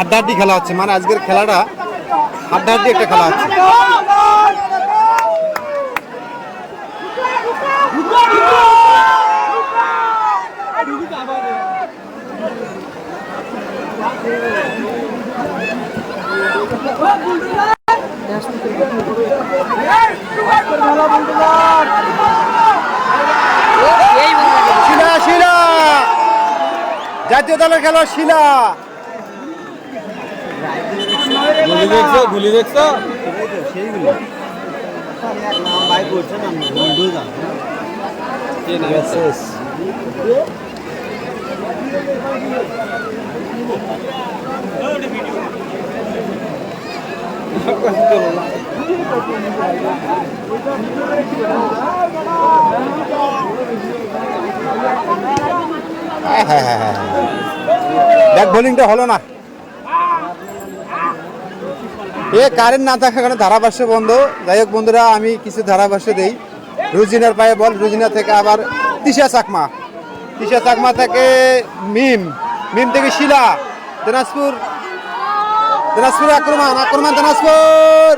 হাড্ডাহাড্ডি খেলা হচ্ছে মানে আজকের খেলাটা হাড্ডাহাড্ডি একটা খেলা হচ্ছে শিলা শিলা জাতীয় দলের খেলোয়াড় শিলা গুলি দেখছো সেইগুলো ব্যাক বোলিংটা হলো না কারেন্ট না থাকার কারণে ধারাভাষ্য বন্ধ যাই হোক বন্ধুরা আমি কিছু ধারাভাষ্য দেই রুজিনার পায়ে বল রুজিনা থেকে আবার তিশা চাকমা থেকে মিম থেকে শিলা দিনাজপুর আক্রমণ দিনাজপুর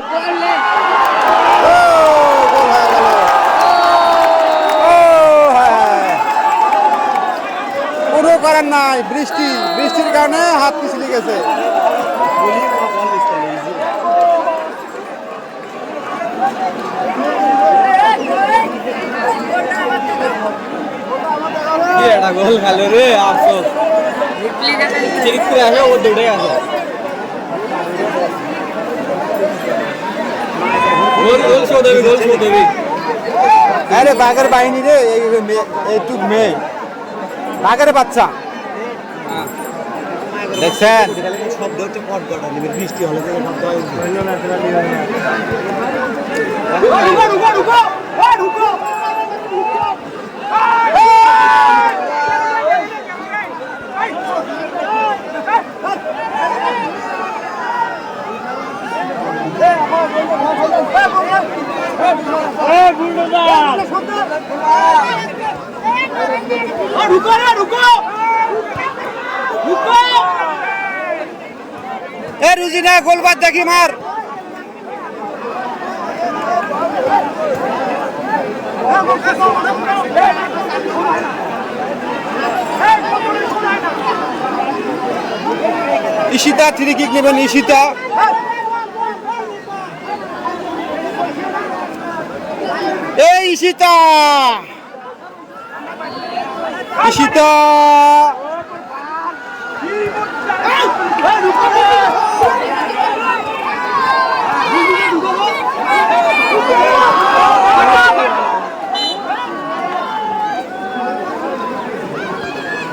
কোনো করার নাই বৃষ্টির কারণে হাত পিছলে গেছে গোল খেলো রে আফসোস চরিত্রে আসে ও দৌড়ে আসে গোল শো দেবে আরে বাঘের বাহিনী রে এইটুক মেয়ে বাঘের বাচ্চা দেখছেন শব্দ হচ্ছে পটগটা বৃষ্টি হলে এ রুজিনা গোলবাদ দেখি মার ঈশিতা থ্রি কিক নেবেন ঈশিতা এই ঈশিতা ঈশিতা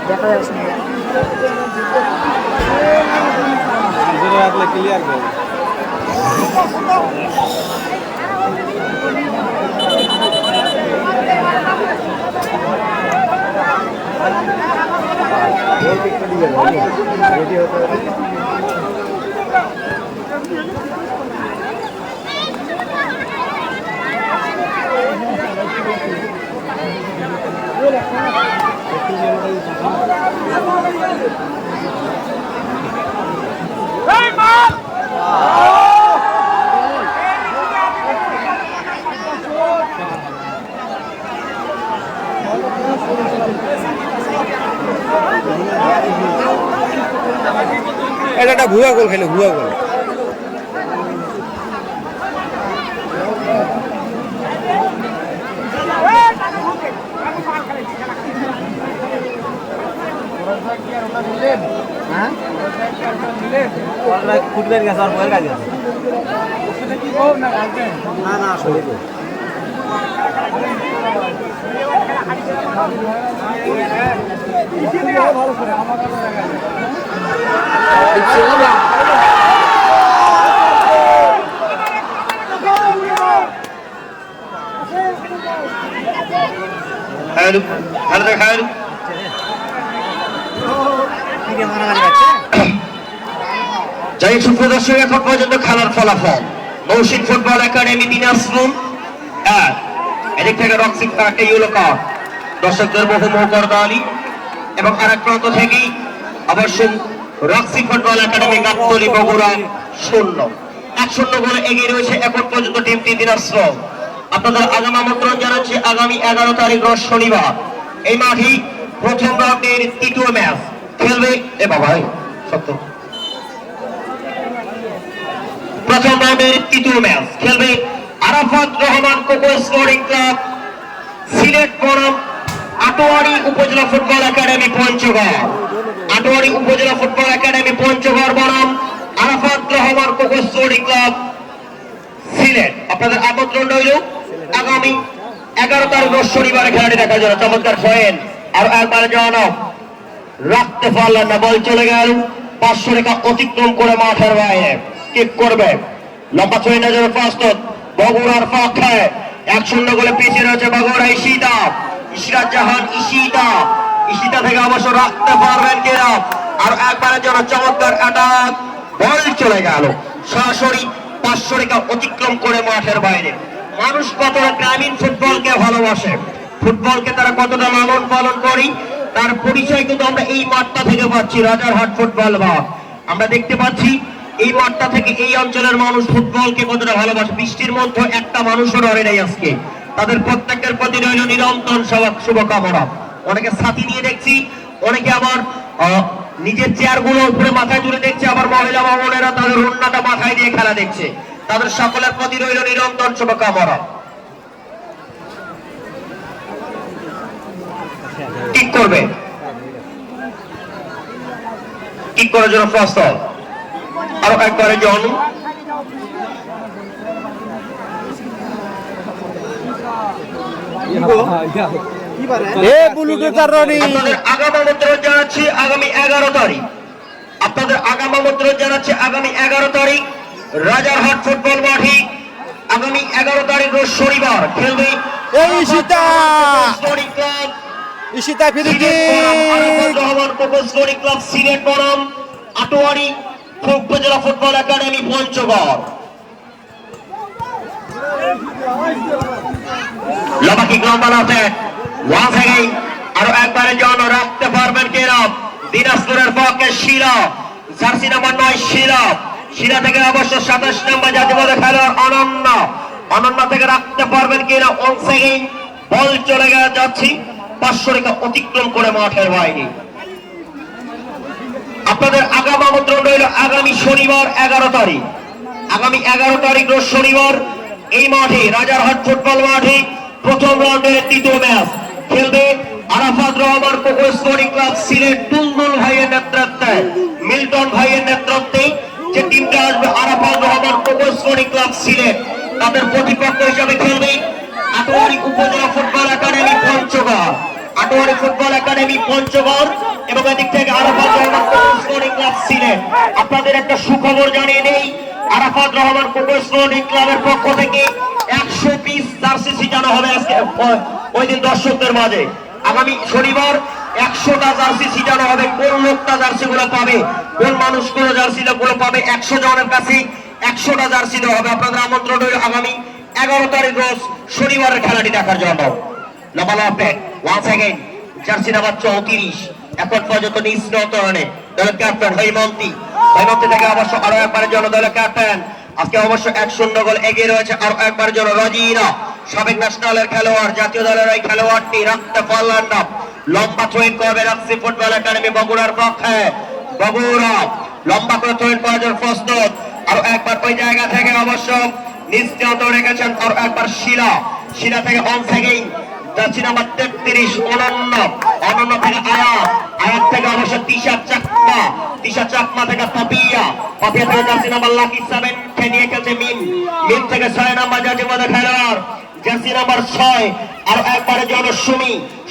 দেখা যাচ্ছে ক্লিয়ার করে রেডি হতে এটা একটা ভুয়া গোল খেলে ভুয়া গোল ফুটবেল গেছে আর বয়ের কাজ আছে না না আসলে যাই সুপ্রিয় দর্শক এখন পর্যন্ত খেলার ফলাফল মৌসিক ফুটবল একাডেমি দিনাজপুর এদিক থেকে রক্সিক একটা ইউলো কাপ দর্শকদের বহু করদালি এবং আরেক প্রান্ত থেকেই অবশ্য রক্সি ফুটবল একাডেমি গাবতলী বগুড়া 1-0 গোলে এগিয়ে রয়েছে এখন পর্যন্ত টিমটি দিনাজপুর। আপনাদের আগাম আমন্ত্রণ জানাচ্ছি আগামী 11 তারিখ রোজ শনিবার এই মাঠেই প্রথম রাউন্ডের তৃতীয় ম্যাচ খেলবে এ বাবাই সত্য প্রথম রাউন্ডের তৃতীয় ম্যাচ খেলবে আরাফাত রহমান কোকো স্পোর্টিং ক্লাব সিলেট বনাম আটোয়ারি উপজেলা ফুটবল একাডেমি পঞ্চগড়। আটোয়ারি উপজেলা ফুটবল একাডেমি পঞ্চগড় বনাম আরাফাত রহমান কোকো স্পোর্টিং ক্লাব সিলেট। আপনাদের আমন্ত্রণ রইল আগামী 11 তারিখ শনিবার খেলাটি দেখার জন্য। চমৎকার ফয়েন আর একবার জানানো রাখতে পারলেন না, বল চলে গেল 500 রেখা অতিক্রম করে মাঠের বাইরে কিক করবে লম্বা ছয় নজর প্রস্তুত বগুড়ার পক্ষে 1-0 গোলে পিছিয়ে রয়েছে বগুড়া। ইশরাত জাহান ঈশিতা থেকে অবশ্য রাখতে পারবেন কিনা আর একবারের জন্য চমৎকার অ্যাটাক বল চলে গেল সরাসরি 500 রেখা অতিক্রম করে মাঠের বাইরে। মানুষ কতটা গ্রামীণ ফুটবলকে ভালোবাসে, ফুটবলকে তারা কতটা লালন পালন করি তার পরিচয় কিন্তু আমরা এই মাঠটা থেকে পাচ্ছি। রাজারহাট ফুটবল মাঠ আমরা দেখতে পাচ্ছি এই মাঠটা থেকে এই অঞ্চলের মানুষ ফুটবলকে কতটা ভালোবাসে। বৃষ্টির মধ্যে একটা মানুষও নড়ে নেই আজকে। তাদের প্রত্যেকের প্রতি রইল নিরন্তর শুভকামনা। অনেকে ছাতি নিয়ে দেখছি, অনেকে আবার নিজের চেয়ার গুলো উপরে মাথায় তুলে দেখছে, আবার মহিলা ভবনেরা তাদের ওড়নাটা মাথায় দিয়ে খেলা দেখছে। তাদের সকলের প্রতি রইল নিরন্তর শুভকামনা। ঠিক করবে কিক করার জন্য প্রস্তুত আরো একবারে জন আপনাদের আগাম আমন্ত্রণ জানাচ্ছি আগামী 11 তারিখ আপনাদের আগাম আমন্ত্রণ জানাচ্ছি আগামী 11 তারিখ রাজারহাট ফুটবল মাঠে আগামী 11 তারিখ রোজ শনিবার খেলবে ঈশিতা ফিরিকি রহমান কোকোসগড়ি ক্লাব সিলেট বনাম আটোয়ারি উপজেলা ফুটবল একাডেমি পঞ্চগড় লবাকি গ্রামবালা আছেন ওয়ান্স এগেইন আরো একবারের জন্য রাখতে পারবেন কিনা দিনাজপুরের পক্ষে শিলা জার্সি নাম্বার 9 শিলা থেকে অবশ্য 27 নম্বর জাতীয় খেলোয়াড় অনন্য থেকে রাখতে পারবেন কিনা ওয়ান্স এগেইন বল চলে যাচ্ছে 500 রেখা অতিক্রম করে মাঠের বাইরে আপনাদের আগাম আমন্ত্রণ রইল আগামী শনিবার 11 তারিখ আগামী 11 তারিখ রোজ শনিবার এই মাঠে রাজারহাট ফুটবল মাঠে প্রথম রাউন্ডের তৃতীয় ম্যাচ খেলবে আরাফাত রহমান কোকোসগড়ি ক্লাব সিলেট টুলদুল ভাইয়ের নেতৃত্বে মিল্টন ভাইয়ের নেতৃত্বে যে টিমটা আসবে আরাফাত রহমান কোকোসগড়ি ক্লাব সিলেট তাদের প্রতিপক্ষ হিসেবে খেলবে আটোয়ারি উপজেলা ফুটবল একাডেমি পঞ্চগড় এবং এদিক থেকে আরাফাত রহমান কোকোসগড়ি ক্লাব সিলেট আপনাদের একটা সুখবর জানিয়ে নেই আরাফাত রহমান কোকোসগড়ি ক্লাবের পক্ষ থেকে 100 পিস জার্সি ছিটানো হবে আজকে ওই দিন দর্শকদের মাঝে আগামী শনিবার 100টা জার্সি ছিটানো হবে কোন লোকটা জার্সি গুলো পাবে কোন মানুষগুলো জার্সি গুলো পাবে 100 জনের কাছে 100টা জার্সি দেওয়া হবে আপনাদের আমন্ত্রণ রইল আগামী 11 তারিখ রোজ শনিবারের খেলাটি দেখার জন্য লাভালাপে ওয়ান্স এগেইন জার্সি নাম্বার 34 এখন পর্যন্ত নিষ্ণতরণে দলের ক্যাপ্টেন হৈমন্তী থেকে অবশ্য আরো একবারের জন্য দলের ক্যাপ্টেন আজকে অবশ্য 1-0 গোল এগিয়ে রয়েছে আরো একবারের জন্য রজিনা সাবেক ন্যাশনালের খেলোয়াড় জাতীয় দলের এই খেলোয়াড়টি রাখতে পারলেন না লম্বা থ্রোইন করবে রাখছি ফুটবল একাডেমি বগুড়ার পক্ষে বগুড়া লম্বা করে থ্রোইন করার জন্য প্রস্তুত আরো একবার ওই জায়গা থেকে অবশ্য নিশ্চিত রেখেছেন আরো একবার শিলা থেকে অন থেকেই যাচ্ছি নাম্বার 33 অনন্য থেকে আয়াত থেকে অবশ্য তিশা চাকমা থেকে পাপিয়া থেকে যাচ্ছি নাম্বার লাকি 7 কে নিয়ে খেলছে মিম থেকে 6 নাম্বার যাচ্ছি মধ্যে খেলোয়াড় জার্সি নাম্বার 6 আর একবারের জন্য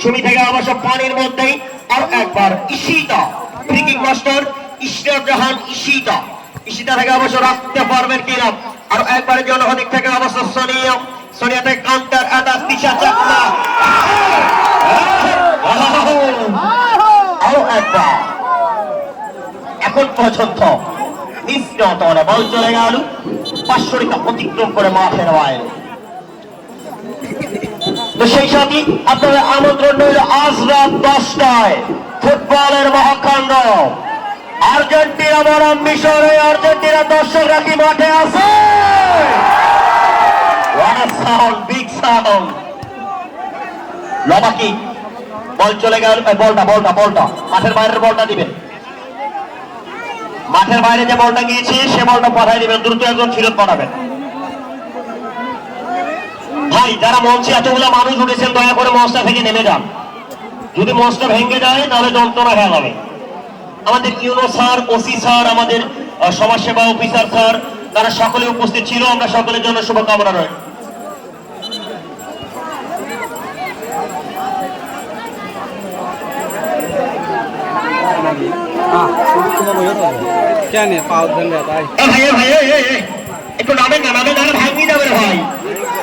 সুমি থেকে অবশ্য পানির মধ্যেই আর একবার ঈশিতা ফ্রিকিক মাস্টার ইশরাত জাহান ঈশিতা থেকে অবশ্য রাখতে পারবেন কিনা আর একবারের জন্য অনেক থেকে অবশ্য সোনিয়া থেকে কাউন্টার অ্যাটাক তিশা চাকমা আরো একবার এখন পর্যন্ত নিশ্চয়তা বল চলে গেল 500 রেখা অতিক্রম করে মাঠের বাইরে তো সেই সাথে আপনাদের আমন্ত্রণ রইল আজ রাত 10টায় ফুটবলের মহাকাণ্ড আর্জেন্টিনা বনাম মিশরে আর্জেন্টিনা দর্শকরা কি মাঠে আছে বিগ সাউন্ড লবাকি বল চলে গেল বলটা মাঠের বাইরের বলটা দিবেন মাঠের বাইরে যে বলটা গিয়েছে সে বলটা পাঠাই দিবেন দ্রুত একজন ফিরত পাঠাবেন ভাই যারা মঞ্চে এতগুলো মানুষ উঠেছেন দয়া করে মঞ্চটা থেকে নেমে যান যদি মঞ্চটা ভেঙে যায় তাহলে যন্ত্রণা হয়ে যাবে আমাদের ইউনো স্যার ওসি স্যার আমাদের সমাজসেবা অফিসার স্যার তারা সকলে উপস্থিত ছিল আমরা সকলের জন্য শুভকামনা রইল একটু নামেন না ভাঙিয়ে যাবে ভাই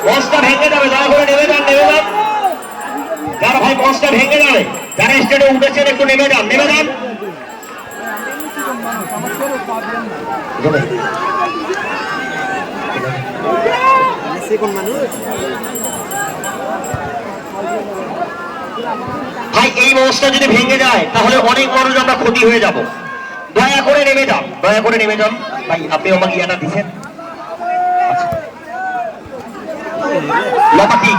মঞ্চটা ভেঙে যাবে দয়া করে নেমে যান যারা ভাই মঞ্চটা ভেঙে যাবে যারা স্টেজে উঠেছেন একটু নেমে যান ভাই এই মঞ্চটা যদি ভেঙে যায় তাহলে অনেক মানুষ আমরা ক্ষতি হয়ে যাব দয়া করে নেমে যান ভাই আপনি আমাকে ইয়াটা দিচ্ছেন লবাকি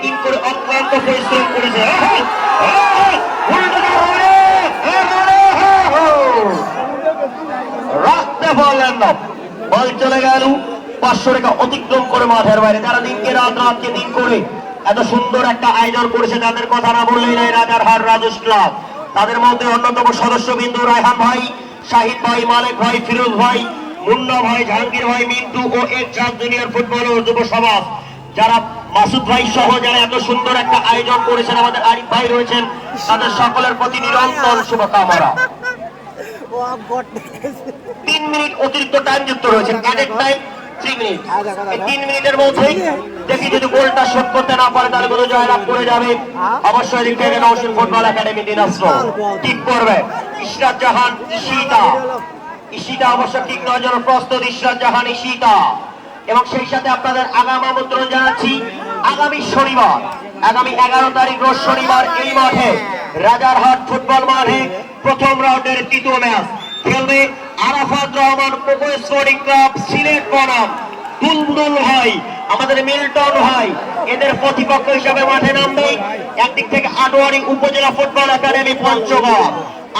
দিন করে অক্লান্ত পরিশ্রম করেছে রাখতে পারলেন না বল চলে গেল 500 রেখা অতিক্রম করে মাঠের বাইরে যারা দিনকে রাতকে দিন করে এত সুন্দর একটা আয়োজন করেছে তাদের কথা না বললেই নাই রাজারহাট রাজেশ ক্লাব তাদের মধ্যে অন্যতম সদস্যবৃন্দ রায়হান ভাই, শাহিদ ভাই, মালিক ভাই, ফিরোজ ভাই, মুন্না ভাই, জাহাঙ্গীর ভাই, মিন্টু ও এক্স জুনিয়র ফুটবল ও যুব সমাজ, যারা মাসুদ ভাই সহ যারা এত সুন্দর একটা আয়োজন করেছেন, আমাদের আরিফ ভাই রয়েছেন, তাদের সকলের প্রতি নিরন্তর শুভকামনা। 3 মিনিট অতিরিক্ত টাইম যুক্ত রয়েছে, অ্যাডেড টাইম 3 মিনিট। এই 3 মিনিটের মধ্যেই দেখি যদি গোলটা শোধ করতে না পারে তাহলে কোনো জয়লাভ করে যাবে। অবশ্যই এদিক থেকে নওশীন ফুটবল একাডেমি দিনাজপুর ঠিক করবে। ইশরাত জাহান ঈশিতা, ঈশিতা অবশ্য ঠিক নয় জন্য প্রস্তুত। ইশরাত জাহান ঈশিতা। এবং সেই সাথে আপনাদের আগাম আমন্ত্রণ জানাচ্ছি আগামী শনিবার, আগামী 11 তারিখ রোজ শনিবার এই মাঠে রাজারহাট ফুটবল মাঠে প্রথম রাউন্ডের তৃতীয় ম্যাচ খেলবে আরাফাত রহমান কোকো স্পোর্টিং ক্লাব সিলেট বনাম দুলদুল ভাই, আমাদের মিল্টন ভাই, এদের প্রতিপক্ষ হিসাবে মাঠে নামবে একদিক থেকে আটোয়ারি উপজেলা ফুটবল একাডেমি পঞ্চগড়,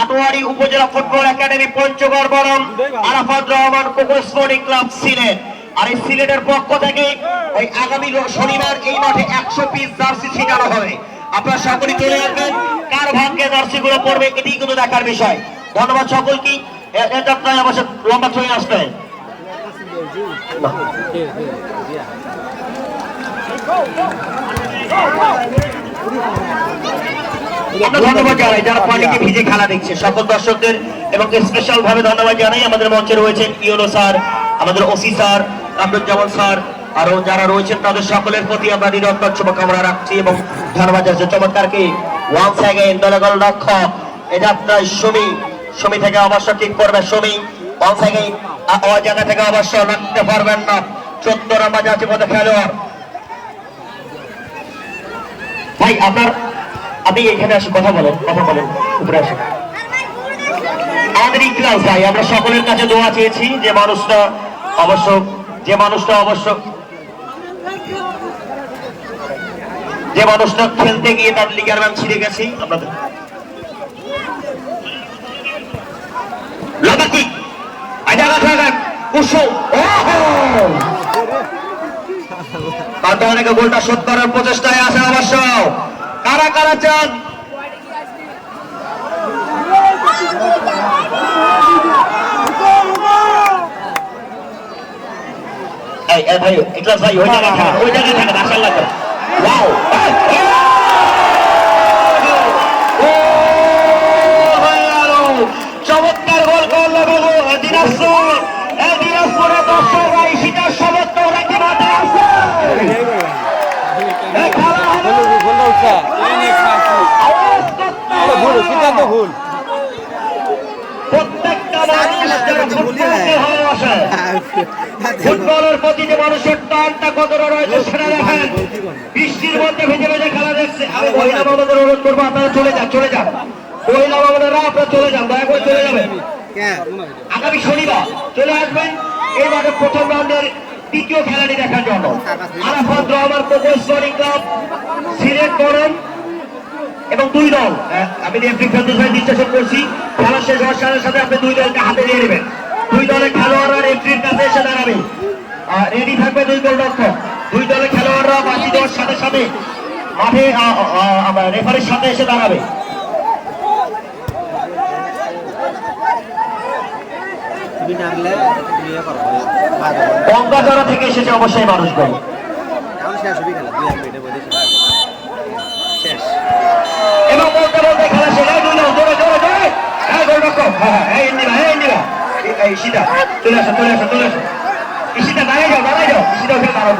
আটোয়ারি উপজেলা ফুটবল একাডেমি পঞ্চগড় বনাম আরাফাত রহমান কোকো স্পোর্টিং ক্লাব সিলেট। আর এই সিলেটের পক্ষ থেকে ওই আগামী শনিবার এই মাঠে 100 পিস জার্সি ছিটানো হবে। আপনারা সকলেই চলে আসবেন, কার ভাগ্যে জার্সি গুলো পড়বে এটি কিন্তু দেখার বিষয়। ধন্যবাদ সকলকে। এটা প্রায় অবশ্য লম্বা চলে আসবে। ধন্যবাদ জানাই যারা পানিতে ভিজে খেলা দেখছে সকল দর্শকদের, এবং স্পেশাল ভাবে ধন্যবাদ জানাই আমাদের মঞ্চে রয়েছেন ইউনো স্যার, আমাদের ওসি স্যার, আব্দুজ্জামান স্যার, আরো যারা রয়েছেন তাদের সকলের প্রতি আমরা নিরন্তর শুভকামনা রাখছি এবং ধন্যবাদ জানাচ্ছি। চমৎকারকে ওয়ান্স অ্যাগেইন দলগল রক্ষক এই যাত্রায় সুমি থেকে অবশ্য ঠিক করবে। সুমি ওয়ান্স অ্যাগেইন জায়গা থেকে অবশ্য রাখতে পারবেন না। 14 নম্বর যাচ্ছে মধ্যে খেলোয়াড় ভাই আপনি এখানে আসে কথা বলেন উপরে আসেন। আমাদের ইকলাস ভাই, আমরা সকলের কাছে দোয়া চেয়েছি যে মানুষটা খেলতে গিয়ে তার লিগার ম্যান ছিঁড়ে গেছে। আপনাদের অনেকে গোলটা শোধ করার প্রচেষ্টায় আছে। অবশ্য কারা কারা চান ভাই ইকলাস ভাই ওই জায়গায় থাকেন আশা লাগবে। চমৎকার গোল করলো দিনাজপুরের দর্শকরা ঈশিতার সমর্থক রাখতে মাঠে আছে। প্রত্যেকটা মানুষ যারা ফুটবলকে ভালোবাসে, ফুটবলের প্রতি যে মানুষের টানটা কতটা রয়েছে সেটা দেখেন। বৃষ্টির মধ্যে ভেজে ভেজে খেলা দেখছে। আমি মহিলা বাবাদের অনুরোধ করবো আপনারা চলে যান মহিলা বাবাদেরা আপনারা চলে যান, দয়া করে চলে যাবেন। আগামী শনিবার চলে আসবেন এই মাঠে প্রথম রাউন্ডের দ্বিতীয় খেলাটি দেখার জন্য। আরাফাত রহমান কোকো স্পোর্টিং ক্লাব সিলেট বনাম এবং 2 দল, আমি বিশ্লেষণ করছি। খেলা শেষ হওয়ার সাথে সাথে আপনি 2 দলকে হাতে নিয়ে নেবেন। 2 দলের খেলোয়াড়রা রেফারির কাছে এসে দাঁড়াবে, রেডি থাকবে 2 গোলরক্ষক। 2 দলের খেলোয়াড়রা বাজি দেওয়ার সাথে সাথে মাঠে রেফারির সাথে এসে দাঁড়াবে। বঙ্গাজরা থেকে এসেছে অবশ্যই মানুষগুলো। এবং বলতে বলতে খেলা শেষ। ঈশিতা চলে আসো ঈশিতা দাঁড়াই যাও ঈশিতা দাঁড়াও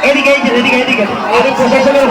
এদিকে প্রশাসনের